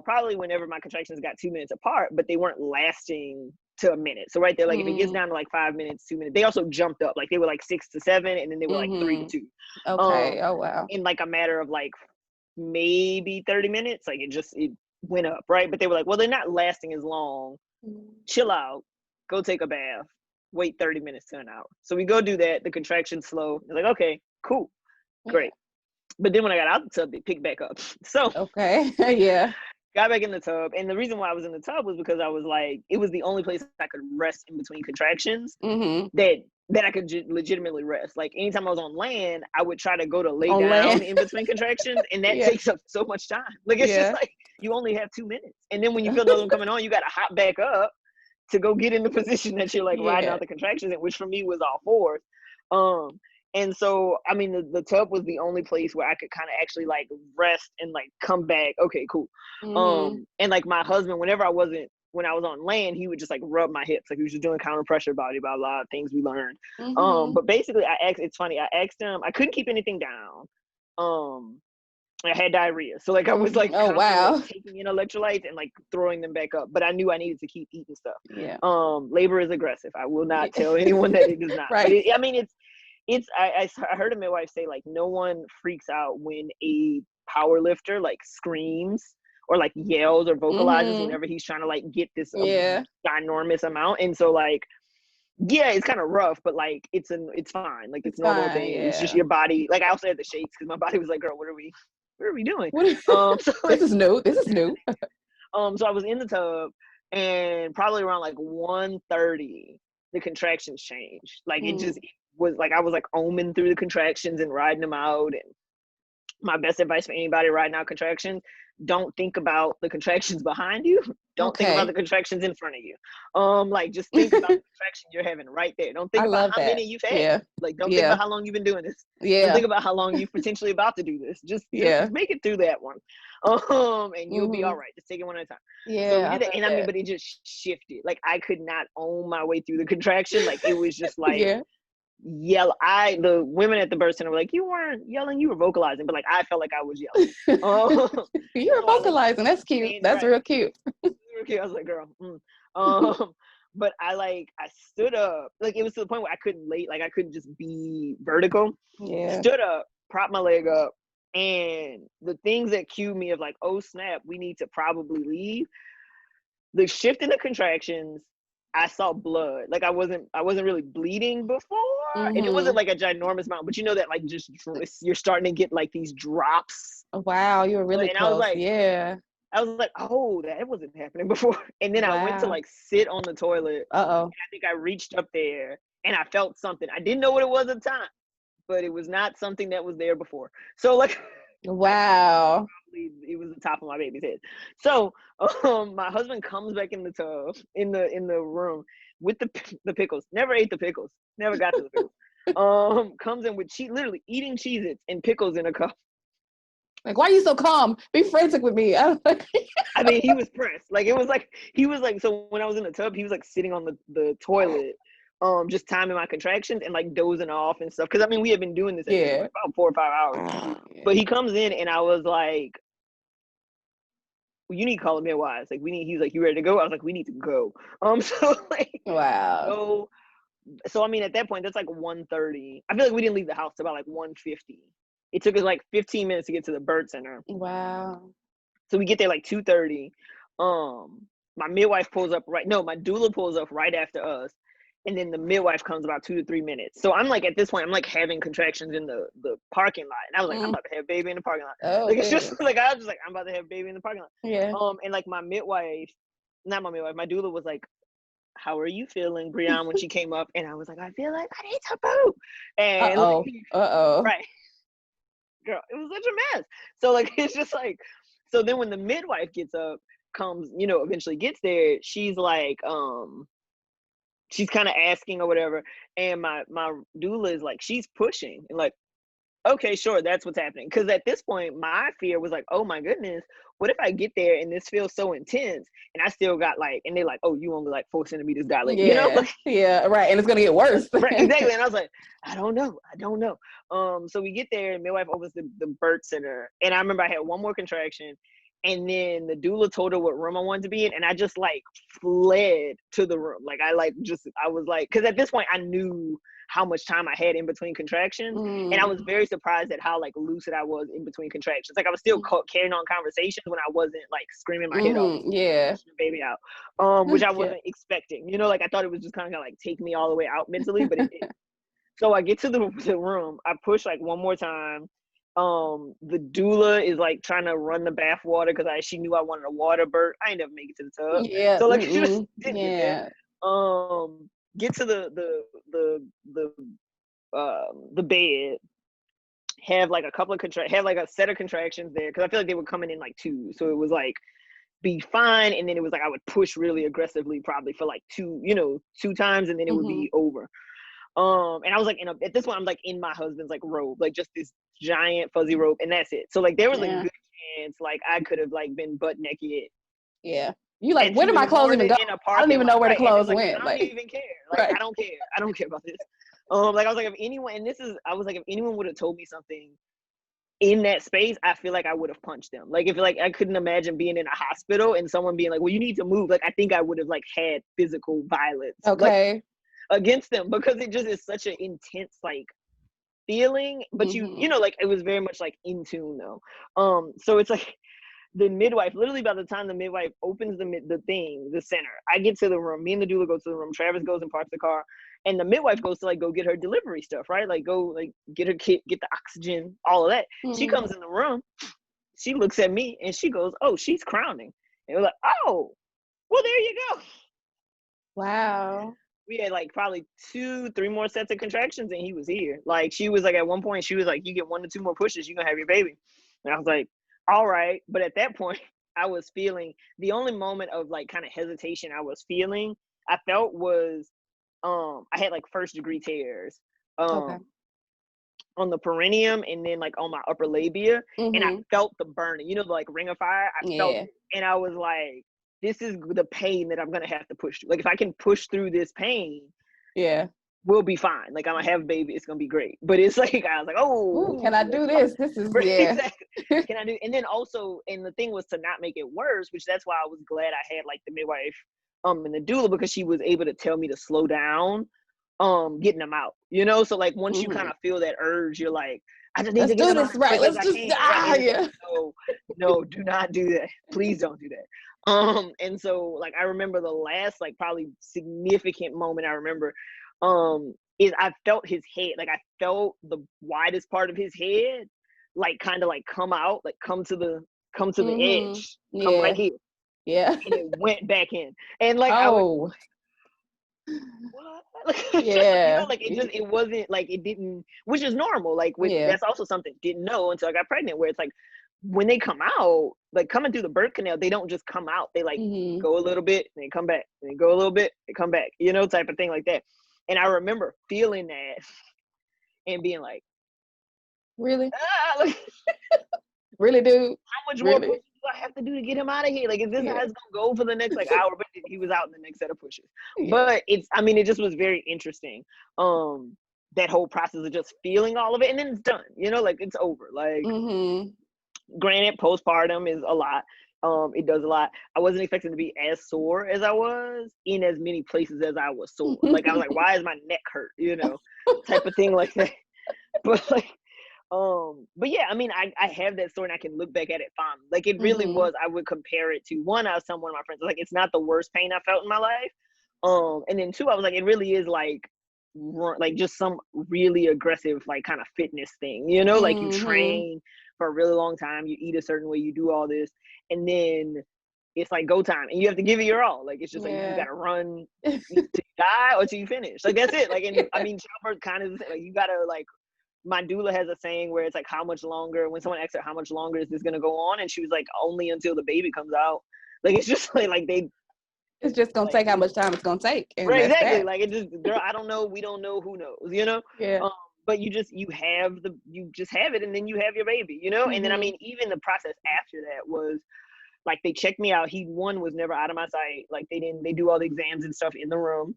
probably whenever my contractions got 2 minutes apart, but they weren't lasting to a minute. So right there, like if it gets Mm. down to like 5 minutes, 2 minutes, they also jumped up. Like they were like 6 to 7, and then they were like 3 to 2. Okay. Oh wow. In like a matter of like maybe 30 minutes, like it went up, right? But they were like, well, they're not lasting as long. Mm. Chill out, go take a bath, wait 30 minutes to an hour. So we go do that. The contraction's slow. It's like, okay, cool, Yeah. great. But then when I got out the tub, they picked back up. So Okay. Yeah. got back in the tub. And the reason why I was in the tub was because I was like, it was the only place I could rest in between contractions Mm-hmm. that I could legitimately rest. Like anytime I was on land, I would try to go to lay On down land. in between contractions, and that Yeah. takes up so much time. Like it's just Yeah. like you only have 2 minutes, and then when you feel another one coming on, you got to hop back up to go get in the position that you're like riding Yeah. out the contractions in, which for me was all fours. Um, and so I mean the tub was the only place where I could kind of actually like rest and like come back. Okay, cool. Mm-hmm. And like my husband, whenever I wasn't when I was on land, he would just like rub my hips. Like he was just doing counter pressure body, blah, blah, things we learned. But basically it's funny. I asked him, I couldn't keep anything down. I had diarrhea. So like I was like, oh wow, like, taking in electrolytes and like throwing them back up. But I knew I needed to keep eating stuff. Yeah. Labor is aggressive. I will not tell anyone that it is not. Right. But I mean, I heard a midwife say like no one freaks out when a power lifter like screams or like yells or vocalizes whenever he's trying to like get this ginormous amount. And so like, yeah, it's kind of rough, but like it's fine. Like it's normal fine, thing. yeah. It's just your body. Like I also had the shakes because my body was like, girl, what are we doing? So, like, this is new. So I was in the tub, and probably around like 1:30, the contractions changed. Like it was like I was like oming through the contractions and riding them out. And my best advice for anybody riding out contractions: don't think about the contractions behind you. Don't think about the contractions in front of you. Like just think about the contraction you're having right there. Don't think about how many you've had. Yeah. Like don't think about how long you've been doing this. Yeah. Don't think about how long you're potentially about to do this. Just make it through that one. And you'll be all right. Just take it one at a time. Yeah. So we did that, and I mean, but it just shifted. Like I could not own my way through the contraction. Like it was just like yell. The women at the birth center were like, you weren't yelling, you were vocalizing, but like I felt like I was yelling. You were vocalizing. That's cute. That's real cute. I was like, girl. But I stood up. Like it was to the point where I couldn't lay. Like I couldn't just be vertical. Yeah. Stood up, propped my leg up, and the things that cued me of like, oh snap, we need to probably leave. The shift in the contractions, I saw blood. Like I wasn't really bleeding before, and it wasn't like a ginormous amount. But you know that like just you're starting to get like these drops. Wow, you were really close. I was like, yeah. I was like, oh, that wasn't happening before. And then I went to like sit on the toilet. And I think I reached up there and I felt something. I didn't know what it was at the time, but it was not something that was there before. So like, wow. It was the top of my baby's head. So my husband comes back in the tub in the room with the pickles. Never ate the pickles. Never got to the pickles. Comes in with literally eating Cheez-Its and pickles in a cup. Like, why are you so calm? Be frantic with me. I mean, he was pressed. Like, it was like, he was like, so when I was in the tub, he was like sitting on the toilet, just timing my contractions and like dozing off and stuff. Cause I mean, we had been doing this for about 4 or 5 hours. But he comes in and I was like, well, you need to call a midwife. Like, he's like, you ready to go? I was like, we need to go. So like, wow. So I mean, at that point, that's like 1:30. I feel like we didn't leave the house till about like 1:50. It took us like 15 minutes to get to the birth center. Wow. So we get there like 2:30. My midwife pulls up my doula pulls up right after us. And then the midwife comes about 2 to 3 minutes. So I'm like, at this point, I'm like having contractions in the parking lot. And I was like, I'm about to have baby in the parking lot. It's just like, I was just like, I'm about to have baby in the parking lot. Yeah. And like my doula was like, how are you feeling, Brianne, when she came up? And I was like, I feel like I need to poop. And right. Girl, it was such a mess. So like, it's just like, so then when the midwife comes, eventually gets there, she's like, she's kind of asking or whatever. And my doula is like, she's pushing and like, okay, sure, that's what's happening. Because at this point, my fear was like, oh my goodness, what if I get there and this feels so intense and I still got like, and they're like, oh, you only like 4 centimeters dilated, Yeah, right. And it's going to get worse. Right, exactly. And I was like, I don't know. So we get there and midwife opens the birth center. And I remember I had one more contraction. And then the doula told her what room I wanted to be in. And I just like fled to the room. Like I was like, because at this point I knew how much time I had in between contractions. And I was very surprised at how like lucid I was in between contractions. Like I was still carrying on conversations when I wasn't like screaming my head off. Yeah. Pushing the baby out. Which I wasn't expecting. Like I thought it was just kind of like take me all the way out mentally, but it didn't. So I get to the room. I push like one more time. The doula is like trying to run the bath water because she knew I wanted a water birth. I ain't never make it to the tub. Yeah. So like she just didn't get there. Get to the bed. Have like a couple of have like a set of contractions there because I feel like they were coming in like 2. So it was like be fine, and then it was like I would push really aggressively probably for like 2 times, and then it would be over. And I was like at this point I'm like in my husband's like robe, like just this giant fuzzy robe, and that's it. So like there was a good chance like I could have like been butt naked You like, at where 2 did in my the clothes even morning go? in a I don't parking even lot, know where the right? And clothes it's like went. I don't Like, even care. Like right. I don't care about this. Like I was like, if anyone, and this is, I was like, if anyone would have told me something in that space, I feel like I would have punched them. Like if like I couldn't imagine being in a hospital and someone being like, well, you need to move. Like I think I would have like had physical violence like Okay. against them, because it just is such an intense like feeling. But you know, like it was very much like in tune though. So it's like the midwife, literally by the time the midwife opens the center, I get to the room, me and the doula go to the room, Travis goes and parks the car, and the midwife goes to like go get her delivery stuff, right? Like go like get her kit, get the oxygen, all of that. She comes in the room, she looks at me and she goes, oh, she's crowning. And we're like, oh, well, there you go. Wow. We had like probably 2-3 more sets of contractions and he was here. Like she was like, at one point she was like, you get 1 to 2 more pushes, you're gonna have your baby. And I was like, all right. But at that point I was feeling, the only moment of like kind of hesitation I felt was I had like 1st-degree tears Okay. on the perineum and then like on my upper labia, and I felt the burning, you know, the like ring of fire. I felt Yeah. it, and I was like, this is the pain that I'm gonna have to push through. Like if I can push through this pain, Yeah. we'll be fine. Like I'm gonna have a baby, it's gonna be great. But it's like I was like, Ooh, oh, can I like, do this? This is, yeah. exactly. Can I do? And then also, and the thing was to not make it worse, which that's why I was glad I had like the midwife and the doula, because she was able to tell me to slow down getting them out, you know. So like once you kind of feel that urge, you're like, I just need Let's to get do them out this, as right? quick as Let's I just, can, right? And it's yeah. like, no, do not do that, please don't do that. And so like I remember the last like probably significant moment I remember is I felt his head, like I felt the widest part of his head like kind of like come out, like come to the edge, come right Yeah. here, Yeah. and it went back in, and like I was, Oh, what? Like, it's just, you know, yeah. like it wasn't like it didn't, which is normal. Like with, Yeah. that's also something I didn't know until I got pregnant, where it's like when they come out, like coming through the birth canal, they don't just come out. They like go a little bit, and they come back, and they go a little bit, they come back, you know, type of thing like that. And I remember feeling that and being like, Really? ah, like, Really, dude? how much more Really? pushing do I have to do to get him out of here? Like, is this how Yeah. it's gonna go for the next like hour? But he was out in the next set of pushes. Yeah. But it's, I mean, it just was very interesting. That whole process of just feeling all of it, and then it's done. You know, like it's over. Like, granted, postpartum is a lot. It does a lot. I wasn't expecting to be as sore as I was in as many places as I was sore. Like I was like, why is my neck hurt? You know, type of thing like that. But like, but yeah, I mean, I have that story and I can look back at it fondly. Like it really was, I would compare it to, one, I was telling one of my friends, like, it's not the worst pain I felt in my life. And then two, I was like, it really is like just some really aggressive, like kind of fitness thing, you know, like you train for a really long time, you eat a certain way, you do all this, and then it's like go time and you have to give it your all. Like, it's just like, you just gotta run till you die or till you finish. Like, that's it. Like, and I mean, childbirth kind of, like, you gotta like, my doula has a saying where it's like, how much longer, when someone asks her how much longer is this going to go on, and she was like, only until the baby comes out. Like, it's just like they, it's just gonna like, take how much time it's gonna take, and right, that's exactly, that. like it just, girl, I don't know, we don't know, who knows, you know. Yeah. But you just have it, and then you have your baby, you know. And then I mean, even the process after that was like, they checked me out. He, one, was never out of my sight. Like, they do all the exams and stuff in the room,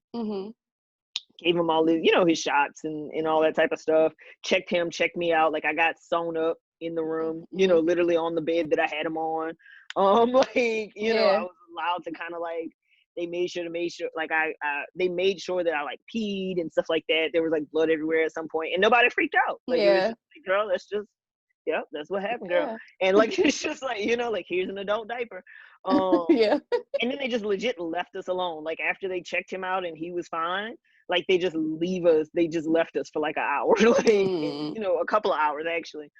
gave him all his, you know, his shots and all that type of stuff. Checked him, checked me out. Like, I got sewn up in the room, you know, literally on the bed that I had him on. Like, you know, I was allowed to kind of like, they made sure like they made sure that I like peed and stuff like that. There was like blood everywhere at some point, and nobody freaked out. Like, it was just like, girl, that's just, yeah, that's what happened, girl. And like, it's just like, you know, like, here's an adult diaper. Yeah. And then they just legit left us alone. Like, after they checked him out and he was fine, like, they just left us for like an hour, like, and, you know, a couple of hours actually.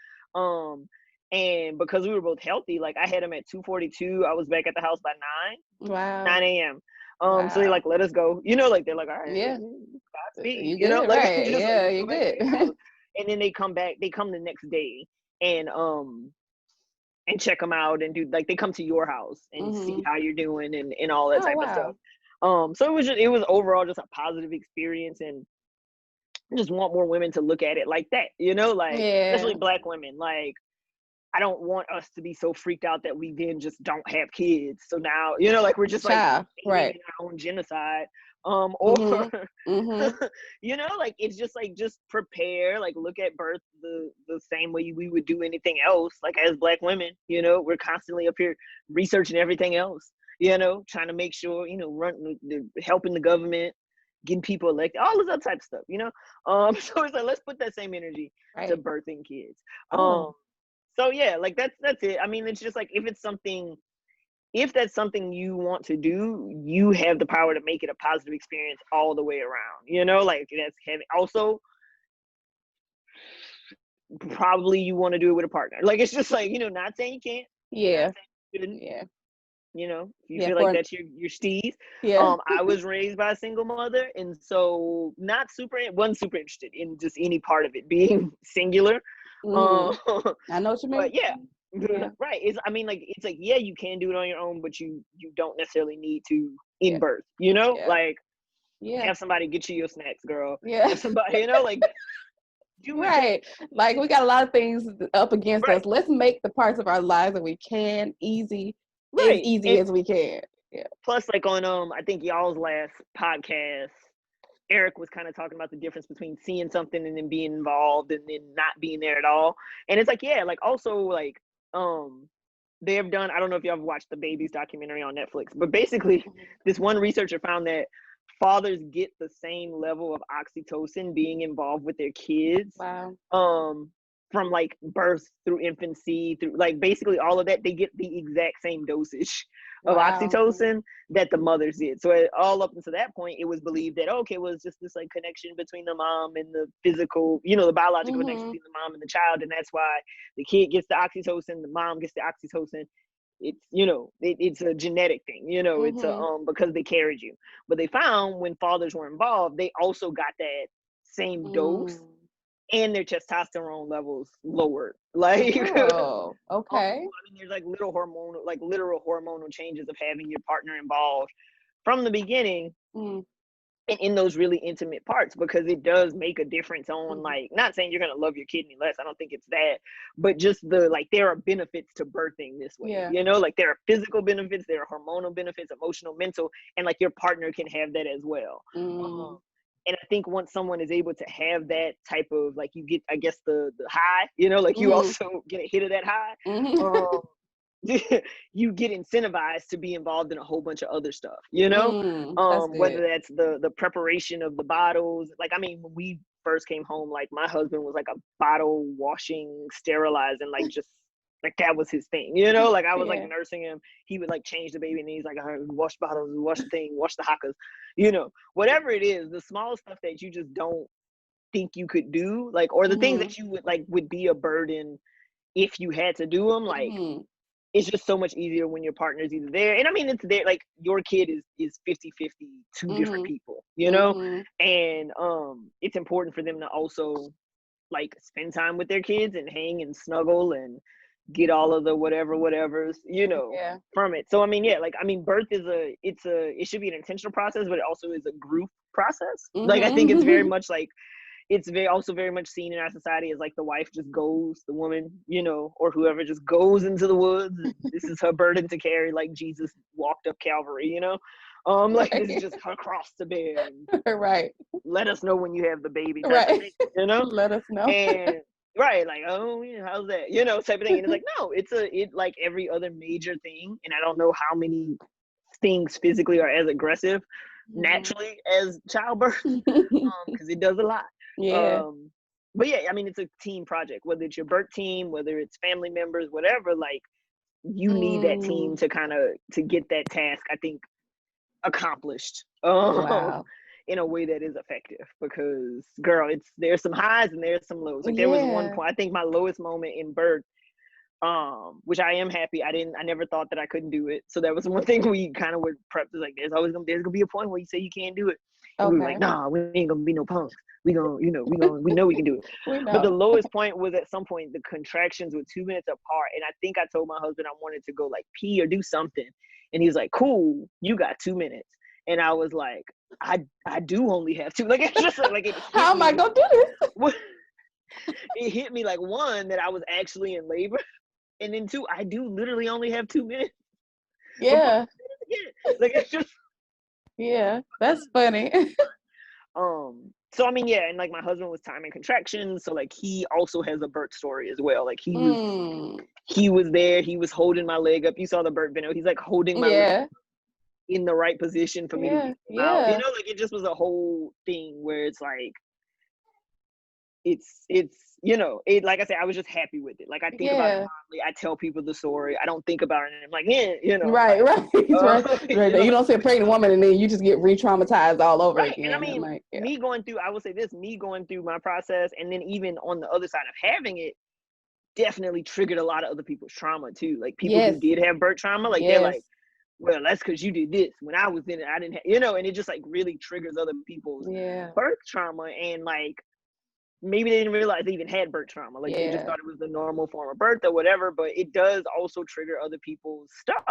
And because we were both healthy, like, I had him at 2:42. I was back at the house by 9 a.m. So they like let us go, you know, like, they're like, all right, Yeah. Godspeed, You you know, good, like, right? just like, Yeah, go you back to good. your house. And then they come the next day and check them out and do, like, they come to your house and see how you're doing and all that Oh, type of wow. stuff. So it was overall just a positive experience, and I just want more women to look at it like that, you know, like, especially Yeah. Black women. Like, I don't want us to be so freaked out that we then just don't have kids. So now, you know, like we're just like Child, aiding right. in our own genocide. Or Mm-hmm. Mm-hmm. you know, like it's just like just prepare, like look at birth the same way we would do anything else. Like as Black women, you know, we're constantly up here researching everything else, you know, trying to make sure, you know, helping the government, getting people elected, all this other type of stuff, you know. So it's like let's put that same energy to Right. birthing kids. Oh, So yeah, like that's it. I mean, it's just like if that's something you want to do, you have the power to make it a positive experience all the way around. You know, like that's heavy. Also, probably you want to do it with a partner. Like it's just like, you know, not saying you can't, not yeah. saying you shouldn't. Yeah. You know, if you Yeah. feel like that's your steez. Yeah. I was raised by a single mother, and so wasn't super interested in just any part of it being singular. Mm-hmm. Um, I know what you mean. but yeah, Yeah. right. I mean, like it's like yeah, you can do it on your own, but you don't necessarily need to in Yeah. birth. You know, Yeah. like Yeah. have somebody get you your snacks, girl. Yeah. Have somebody, you know, like do it. Right. Like we got a lot of things up against Right, us. Let's make the parts of our lives that we can as right. easy And as we can. Yeah. plus, like on I think y'all's last podcast, Eric was kind of talking about the difference between seeing something and then being involved and then not being there at all. And it's like, yeah, like also like they have done, I don't know if y'all have watched the Babies documentary on Netflix, but basically this one researcher found that fathers get the same level of oxytocin being involved with their kids Wow. from like birth through infancy through like basically all of that. They get the exact same dosage of Wow. oxytocin that the mothers did. So all up until that point, it was believed that okay, well, it's just this like connection between the mom and the physical, you know, the biological connection Mm-hmm. between the mom and the child, and that's why the kid gets the oxytocin, the mom gets the oxytocin. It's, you know, it's a genetic thing, you know, it's a Mm-hmm. because they carried you. But they found when fathers were involved, they also got that same dose Mm. and their testosterone levels lowered. Like, Oh, okay. I mean, there's like literal hormonal changes of having your partner involved from the beginning Mm. and in those really intimate parts, because it does make a difference on Mm-hmm. like, not saying you're gonna love your kid any less. I don't think it's that, but just the like there are benefits to birthing this way. Yeah. You know, like there are physical benefits, there are hormonal benefits, emotional, mental, and like your partner can have that as well. Mm. And I think once someone is able to have that type of like, you get, I guess, the high, you know, like you Mm-hmm. also get a hit of that high. Mm-hmm. Um, you get incentivized to be involved in a whole bunch of other stuff, you know. Mm. That's Whether good. that's the preparation of the bottles. Like, I mean, when we first came home, like my husband was like a bottle washing, sterilizing, like just like that was his thing, you know. Like I was like Yeah. nursing him, he would like change the baby and he's like, all right, wash bottles, wash the thing, wash the hakas, you know, whatever it is, the small stuff that you just don't think you could do, like, or the things Mm-hmm. that you would be a burden if you had to do them, like Mm-hmm. it's just so much easier when your partner's either there. And I mean, it's there, like your kid is 50-50 two different Mm-hmm. people, you know. Mm-hmm. And it's important for them to also like spend time with their kids and hang and snuggle and get all of the whatevers, you know, Yeah. from it. So I mean, yeah, like I mean, birth is it should be an intentional process, but it also is a group process. Like I think it's very Mm-hmm. much like it's very much seen in our society as like the wife just goes, the woman, you know, or whoever just goes into the woods and this is her burden to carry, like Jesus walked up Calvary, you know. Like this is Right. just her cross to bear and Right. let us know when you have the baby type of Right. thing, you know. Let us know. And right, like, oh yeah, how's that, you know, type of thing. And it's like, no, it like every other major thing, and I don't know how many things physically are as aggressive naturally as childbirth, because it does a lot. Yeah. um but yeah, I mean, it's a team project, whether it's your birth team, whether it's family members, whatever. Like you need that team Mm. to kind of to get that task, I think, accomplished Wow. in a way that is effective, because girl, there's some highs and there's some lows. Like there was one Yeah. point, I think my lowest moment in birth, which I am happy I never thought that I couldn't do it. So that was one thing we kind of were prepped to, like there's gonna be a point where you say you can't do it, and we were like, Okay. nah, we ain't gonna be no punks. We know we can do it. We But the know. lowest point was at some point the contractions were 2 minutes apart, and I think I told my husband I wanted to go like pee or do something, and he was like, cool, you got 2 minutes. And I was like, I do only have two. Like it's just like it hit How am I me. gonna do this? It hit me like, one, that I was actually in labor, and then two, I do literally only have 2 minutes. Yeah. Like it's just Yeah. That's funny. So I mean, yeah, and like my husband was timing contractions, so like he also has a birth story as well. Like he was there, he was holding my leg up. You saw the birth video. He's like holding my leg Yeah. in the right position for me to get him out. You know, like it just was a whole thing where it's like it's you know, it, like I said, I was just happy with it. Like I think about it fondly. I tell people the story. I don't think about it and I'm like, yeah, you know. Right, like, right. You don't see a pregnant woman and then you just get re-traumatized all over right. again. And I mean, like, me going through, I will say this, me going through my process and then even on the other side of having it definitely triggered a lot of other people's trauma too. Like people who did have birth trauma, like they're like, well, that's because you did this. When I was in it, I didn't have, you know, and it just like really triggers other people's birth trauma. And like, maybe they didn't realize they even had birth trauma. Like they just thought it was the normal form of birth or whatever, but it does also trigger other people's stuff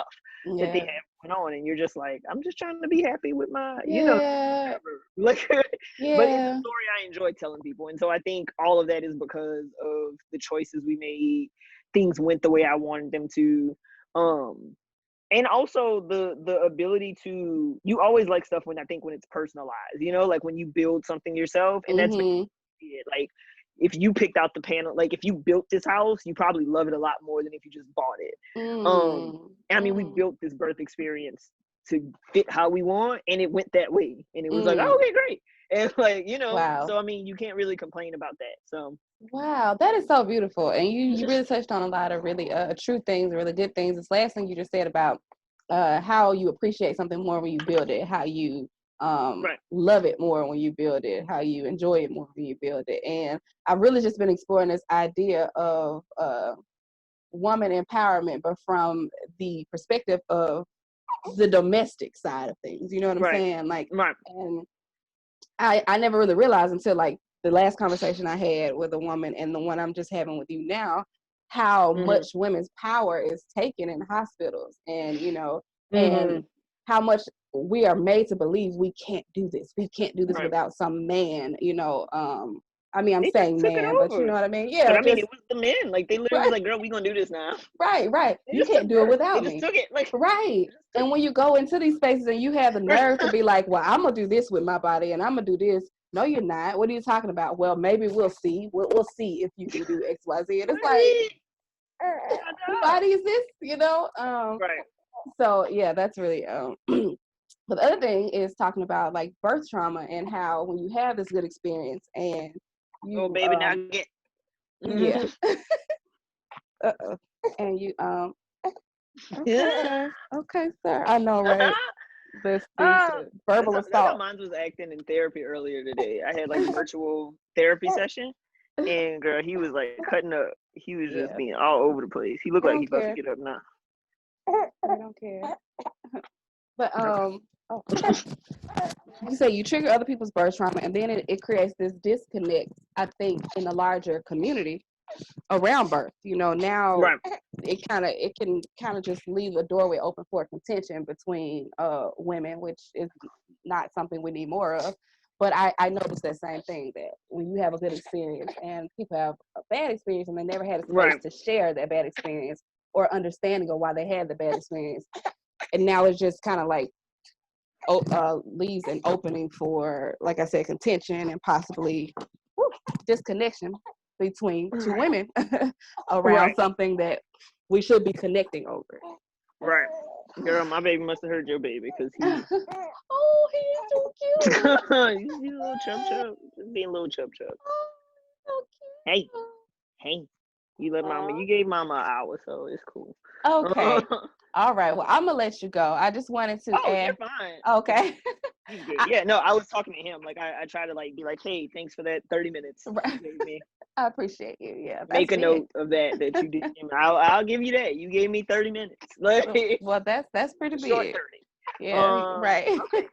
that they have going on. And you're just like, I'm just trying to be happy with my, you know, whatever. Like, but it's a story I enjoy telling people. And so I think all of that is because of the choices we made. Things went the way I wanted them to. And also the ability to, you always like stuff when it's personalized, you know, like when you build something yourself, and that's it. Like if you picked out the panel, like if you built this house, you probably love it a lot more than if you just bought it. And I mean, we built this birth experience to fit how we want, and it went that way, and it was like, oh, okay, great. And like, you know, so I mean, you can't really complain about that. So wow, that is so beautiful. And you really touched on a lot of really true things, really good things. This last thing you just said about how you appreciate something more when you build it, how you love it more when you build it, how you enjoy it more when you build it. And I've really just been exploring this idea of woman empowerment, but from the perspective of the domestic side of things. You know what I'm saying? Like, and I never really realized until like the last conversation I had with a woman and the one I'm just having with you now, how much women's power is taken in hospitals, and you know, and how much we are made to believe we can't do this. We can't do this without some man, you know. I mean, I'm they saying took it man, but you over. know what I mean? Yeah. But I mean, it was the men. Like they literally was like, girl, we gonna do this now. Right. You can't do it without me. They just took it. Like And when you go into these spaces and you have the nerve to be like, well, I'm gonna do this with my body and I'm gonna do this. No, you're not. What are you talking about? Well, maybe we'll see. We'll see if you can do X, Y, Z. And it's like, whose body is this? You know? So yeah, that's really but the other thing is talking about like birth trauma and how when you have this good experience and you oh baby, now get yeah. And you okay, sir. I know, right? This verbal assault. That's how mine was acting in therapy earlier today. I had like a virtual therapy session, and girl, he was like cutting up. He was just being all over the place. He looked like he's about to get up now. I don't care. But you say you trigger other people's birth trauma, and then it creates this disconnect, I think, in the larger community around birth. You know, now it can kind of just leave a doorway open for contention between women, which is not something we need more of. But I noticed that same thing, that when you have a good experience and people have a bad experience and they never had a space to share that bad experience or understanding of why they had the bad experience, and now it's just kind of like leaves an opening for, like I said, contention and possibly disconnection between two women around something that we should be connecting over. Right. Girl, my baby must have heard your baby because he. Oh, he's so cute. He's a little chub. Just being a little chub. Oh, so cute. Hey. You let mama. You gave mama an hour, so it's cool. Okay. All right. Well, I'm gonna let you go. I just wanted to add. You're fine. Okay. He's good. Yeah. No, I was talking to him. Like I try to like be like, hey, thanks for that 30 minutes you gave me. I appreciate you. Yeah. Make a note of that you did. I'll give you that. You gave me 30 minutes. Like, well, that's pretty big. Short 30. Yeah. Right. Okay.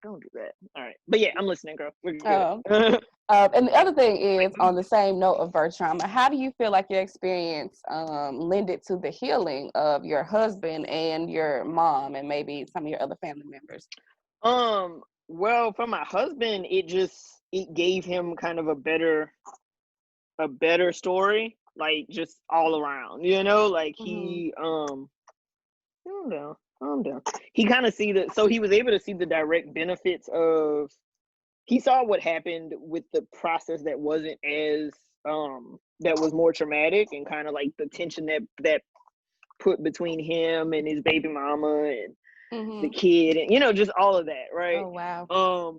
Don't do that. All right. But yeah, I'm listening, girl. We're good. And the other thing is, on the same note of birth trauma, how do you feel like your experience lended to the healing of your husband and your mom and maybe some of your other family members? Well, for my husband, it gave him kind of a better story. like just all around, you know, like Mm-hmm. he calm down, calm down. He kind of see the so he was able to see the direct benefits of he saw what happened with the process that wasn't as that was more traumatic, and kind of like the tension that put between him and his baby mama and the Mm-hmm. kid, and you know, just all of that, right? Oh wow.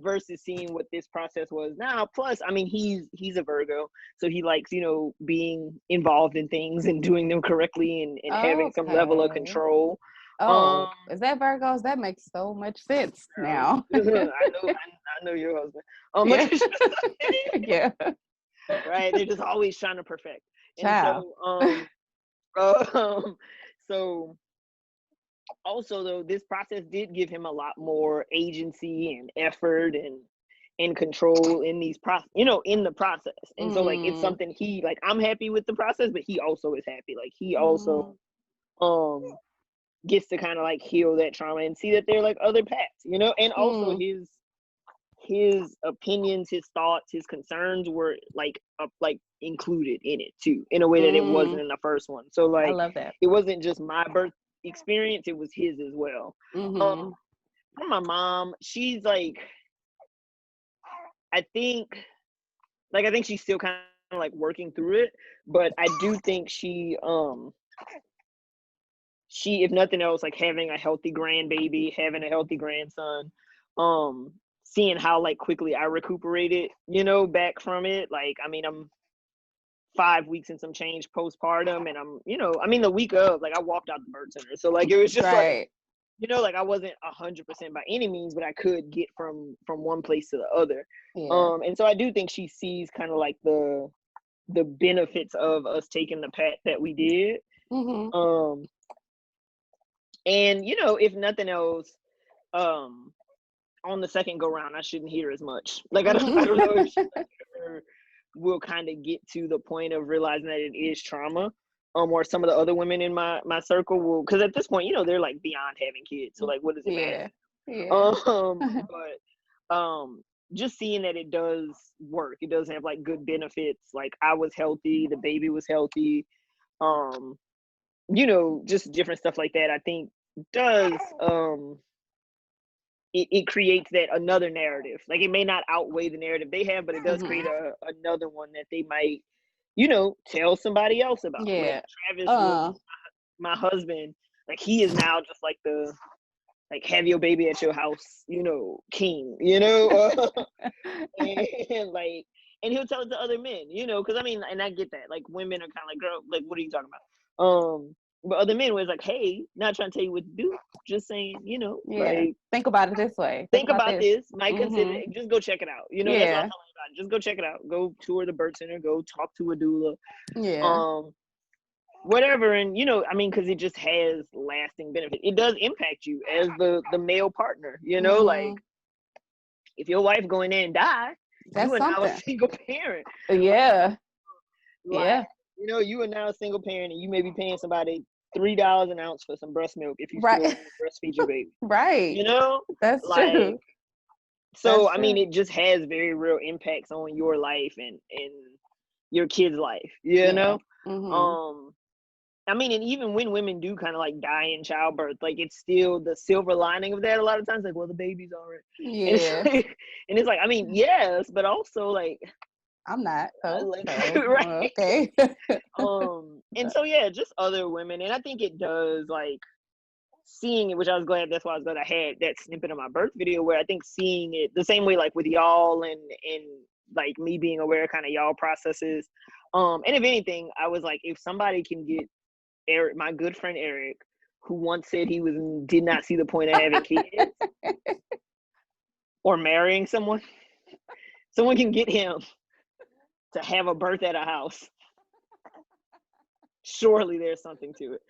Versus seeing what this process was now. Plus, I mean, he's a Virgo, so he likes, you know, being involved in things and doing them correctly, and having some level of Okay. control. um Oh, is that Virgos? That makes so much sense now. I know your husband. Yeah. Yeah. Right, they're just always trying to perfect. And Child. so um so also though, this process did give him a lot more agency and effort and control in these you know, in the process. And so like it's Mm-hmm. something he like, I'm happy with the process, but he also is happy, like he also Mm-hmm. um gets to kind of like heal that trauma and see that there are like other paths, you know. And also Mm. his opinions, his thoughts, his concerns were like included in it too, in a way that it wasn't Mm. in the first one. So I like love that. it wasn't just my birth experience, it was his as well. um Mm-hmm. for my mom, she's like, I think I think she's still kind of like working through it, but I do think she, if nothing else, like having a healthy grandbaby, having a healthy grandson, um, seeing how like quickly I recuperated, you know, back from it. Like, I mean, I'm 5 weeks and some change postpartum, and I'm, you know, I mean, the week of, like, I walked out the birth center, so like it was just like, Right. you know, like I wasn't 100% by any means, but I could get from one place to the other. Yeah. And so I do think she sees kind of like the benefits of us taking the path that we did. Mm-hmm. Um, and you know, if nothing else, um on the second go round, I shouldn't hear as much. Like I don't know if she Mm-hmm. ever will kind of get to the point of realizing that it is trauma. Or some of the other women in my circle will, because at this point, you know, they're like beyond having kids, so like what does it Yeah. matter? Yeah. But just seeing that it does work, it does have like good benefits. Like I was healthy, the baby was healthy, um you know, just different stuff like that, I think does it creates that another narrative. Like it may not outweigh the narrative they have, but it does create Mm-hmm. another one that they might, you know, tell somebody else about. Like Yeah. Travis was Uh. my husband. Like he is now just like the like have your baby at your house, you know, king, you know, and like, and he'll tell it to other men, you know, because I mean, and I get that. Like women are kind of like, girl, like what are you talking about? But other men was like, hey, not trying to tell you what to do, just saying, you know, Yeah. like Think about it this way. Think think about about this. this, might consider Mm-hmm. it, just go check it out. You know, that's what I Yeah. tell them about. Just go check it out. Go tour the birth center, go talk to a doula. Yeah. Um, whatever. And you know, I mean, because it just has lasting benefit. It does impact you as the male partner, you know, like Mm-hmm. if your wife go in there and die, you That's are now a something. single parent. Yeah. Like, Yeah. you know, you are now a single parent, and you may be paying somebody $3 an ounce for some breast milk if you still Right. want to breastfeed your baby. Right. You know, That's like, true. so That's I mean, true. it just has very real impacts on your life and your kid's life. You Yeah. know, Mm-hmm. um, I mean, and even when women do kind of like die in childbirth, like it's still the silver lining of that. A lot of times, like, well, the baby's all right, and it's Yeah. like, and it's like, I mean, yes, but also like, I'm not. like right. Okay. And so yeah, just other women, and I think it does like seeing it, which I was glad. That's why I was glad I had that snippet of my birth video, where I think seeing it the same way, like with y'all and like me being aware of kind of y'all processes. And if anything, I was like, if somebody can get Eric, my good friend Eric, who once said he was did not see the point of having kids or marrying someone can get him to have a birth at a house. Surely there's something to it.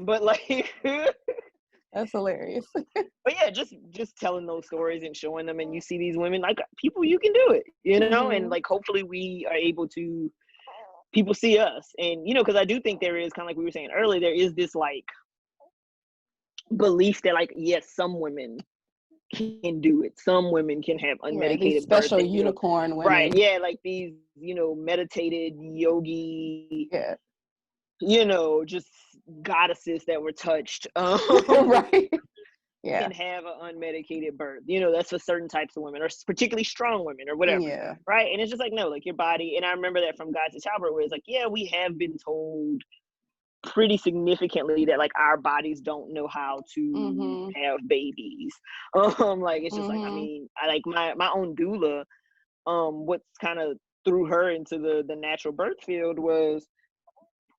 But like That's hilarious. but yeah, just telling those stories and showing them, and you see these women like people, you can do it, you know, and Mm-hmm. like hopefully we are able to people see us, and you know, because I do think there is kind of like we were saying earlier, there is this like belief that like yes, some women can do it. Some women can have These unmedicated birth special and, unicorn right, women. yeah, like these, meditated yogi, Yeah. just goddesses that were touched, Right. Yeah. can have an unmedicated birth. That's for certain types of women, or particularly strong women, or whatever. Yeah. Right. And it's just like, no, like your body. And I remember that from Guides to Childbirth, where it's like, yeah, we have been told pretty significantly that like our bodies don't know how to have babies. Like it's just like, I mean, I like my own doula, what's kind of threw her into the natural birth field was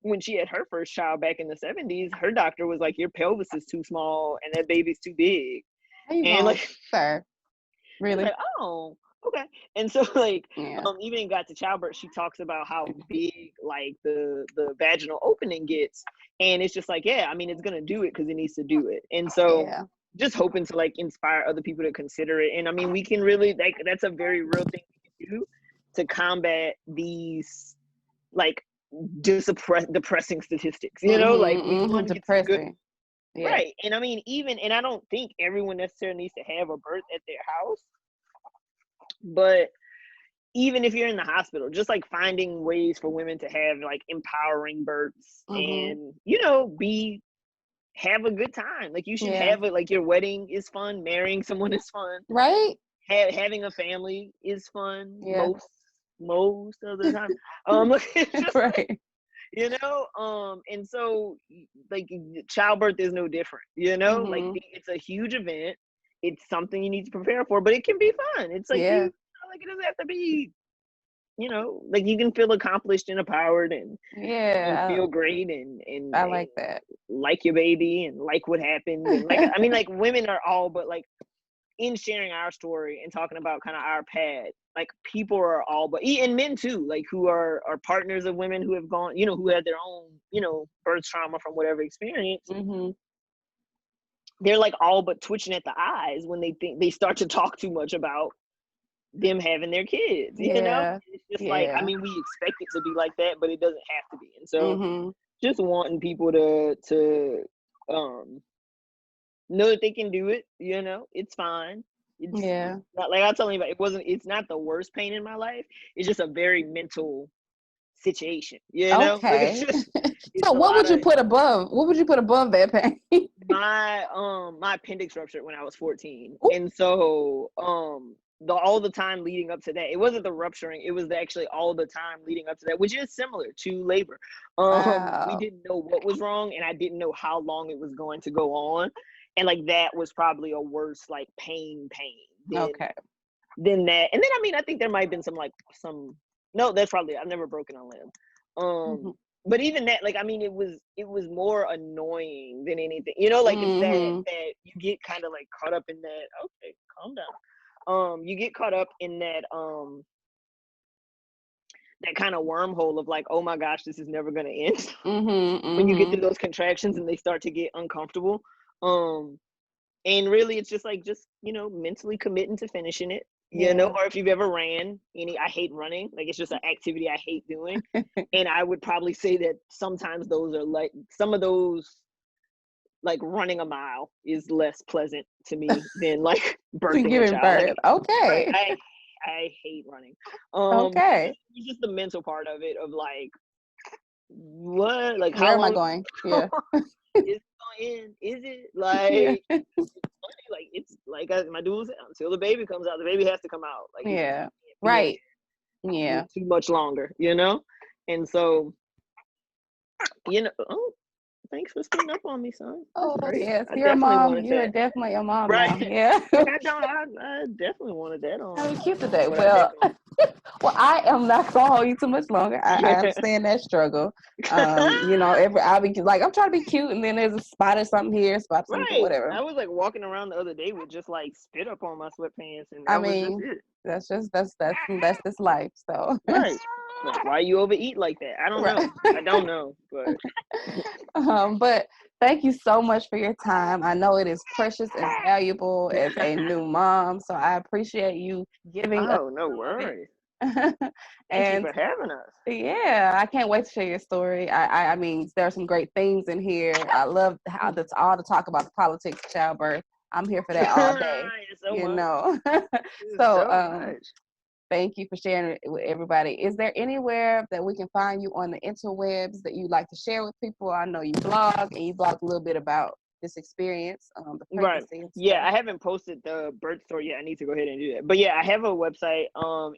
when she had her first child back in the 70s, her doctor was like, your pelvis is too small and that baby's too big. How you And going, like, sir? it's Really? like, oh, okay. And so like, Yeah. even in Got to Childbirth, she talks about how big like the vaginal opening gets. And it's just like, yeah, I mean, it's gonna do it because it needs to do it. And so Yeah. just hoping to like inspire other people to consider it. And I mean, we can really like, that's a very real thing we can do to combat these like depressing statistics, like we want to get some good, Depressing. Yeah. right. And I mean, and I don't think everyone necessarily needs to have a birth at their house, but even if you're in the hospital, just like finding ways for women to have like empowering births and have a good time. Like you should have it. Like your wedding is fun, marrying someone is fun, right? Having a family is fun. Yeah. Most of the time. Right. And so like childbirth is no different, like it's a huge event. It's something you need to prepare for, but it can be fun. It's like like it doesn't have to be, like you can feel accomplished and empowered and feel great and I like that. Like your baby and like what happened and like I mean like women are all, but like in sharing our story and talking about kind of our path, like people are all, but and men too, like who are partners of women who have gone, who had their own, birth trauma from whatever experience. They're like all but twitching at the eyes when they think they start to talk too much about them having their kids, It's just like, I mean, we expect it to be like that, but it doesn't have to be. And so just wanting people to know that they can do it, it's fine. It's not like I tell anybody, it's not the worst pain in my life. It's just a very mental situation, Okay. Like So what would you put above that pain? my appendix ruptured when I was 14. Ooh. And so all the time leading up to that, it wasn't the rupturing, it was actually all the time leading up to that, which is similar to labor. Wow. We didn't know what was wrong, and I didn't know how long it was going to go on. And like that was probably a worse like pain than that. And then I mean, I think there might have been no, that's probably, I've never broken a limb. But even that, like, I mean, it was more annoying than anything, like it's that you get kind of like caught up in that. Okay, calm down. You get caught up in that that kind of wormhole of like, oh my gosh, this is never gonna end. When you get through those contractions and they start to get uncomfortable. And really it's just mentally committing to finishing it. Or if you've ever ran I hate running, like it's just an activity I hate doing. And I would probably say that sometimes those are like some of those, like running a mile is less pleasant to me than like birthing a child. Like, okay. Right, I hate running. Okay. It's just the mental part of it of like, what, like where how am I going? Yeah. Is it like funny, like it's like my dude said, until the baby comes out, the baby has to come out. Like right. Yeah. Too much longer, and so oh, thanks for speaking up on me, son. That's great. Yes, you're a mom. You're definitely a mom, right? Now. Yeah. I definitely wanted that on. How cute today. Well, I am not gonna hold you too much longer. I understand that struggle. I'll be like, I'm trying to be cute, and then there's a spot or something here, something, whatever. I was like walking around the other day with just like spit up on my sweatpants, and that's this life. So right. Why you overeat like that? I don't know. I don't know, but but thank you so much for your time. I know it is precious and valuable as a new mom, so I appreciate you giving us. No worries. And thank you for having us. Yeah, I can't wait to share your story. I mean, there are some great things in here. I love how that's all to talk about the politics of childbirth. I'm here for that all day. So You much. know. So So much. thank you for sharing it with everybody. Is there anywhere that we can find you on the interwebs that you'd like to share with people? I know you blog, and you blog a little bit about this experience, the Right. pregnancy and Yeah, stuff. I haven't posted the birth story yet. I need to go ahead and do that. But yeah, I have a website.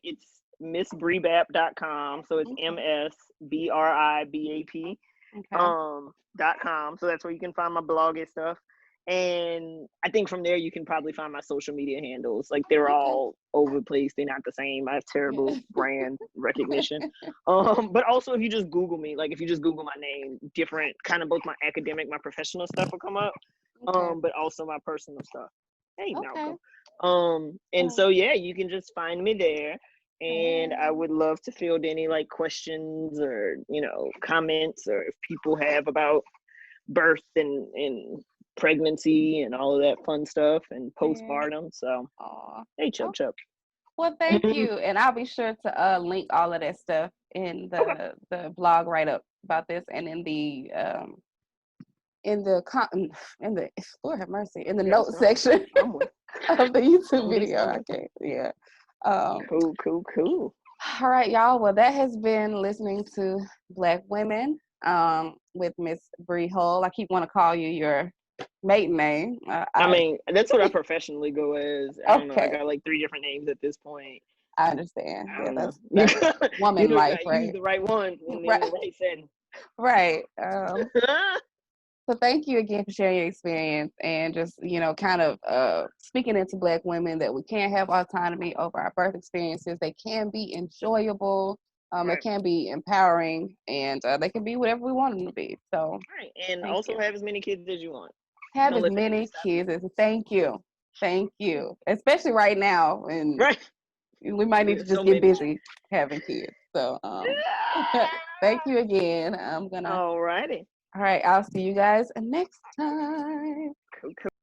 It's missbribap.com. So it's Okay. MSBRIBAP Okay. .com. So that's where you can find my blog and stuff. And I think from there you can probably find my social media handles. Like they're Okay. all over the place. They're not the same. I have terrible Yeah. brand recognition. But also if you just Google me, like if you just Google my name, different kind of both my academic, my professional stuff will come up. Okay. But also my personal stuff. Hey Okay. Malcolm. And Oh, so yeah, you can just find me there. And I hey. would love to field any like questions or comments or if people have about birth and pregnancy and all of that fun stuff and Yeah. postpartum. So Aw. hey, chub Oh, chub. well, thank you, and I'll be sure to link all of that stuff in Okay. the blog write up about this, and in the in the Lord have mercy in the Yes, notes section I'm with. of the YouTube I'm video. listening. I can't. Yeah. Um, Cool. all right, y'all. Well, that has been listening to Black Women with Miss Bree Hull. I keep want to call you your maiden name. I mean, that's what I professionally go as. I don't know. I Okay, got like 3 different names at this point. I understand. I Yeah, don't know. that's You woman know, life, gotta use right? the right one and in Right, the right setting. right. So thank you again for sharing your experience and just, kind of speaking into Black women that we can have autonomy over our birth experiences. They can be enjoyable, they Right. can be empowering, and they can be whatever we want them to be. So Right. And thank also you. have as many kids as you want. Have Don't as let the age many stop you. kids as thank you. Thank you. Especially right now. And Right. we might need to So just get many. busy having kids. So thank you again. I'm gonna Alrighty. all right, I'll see you guys next time. Cool.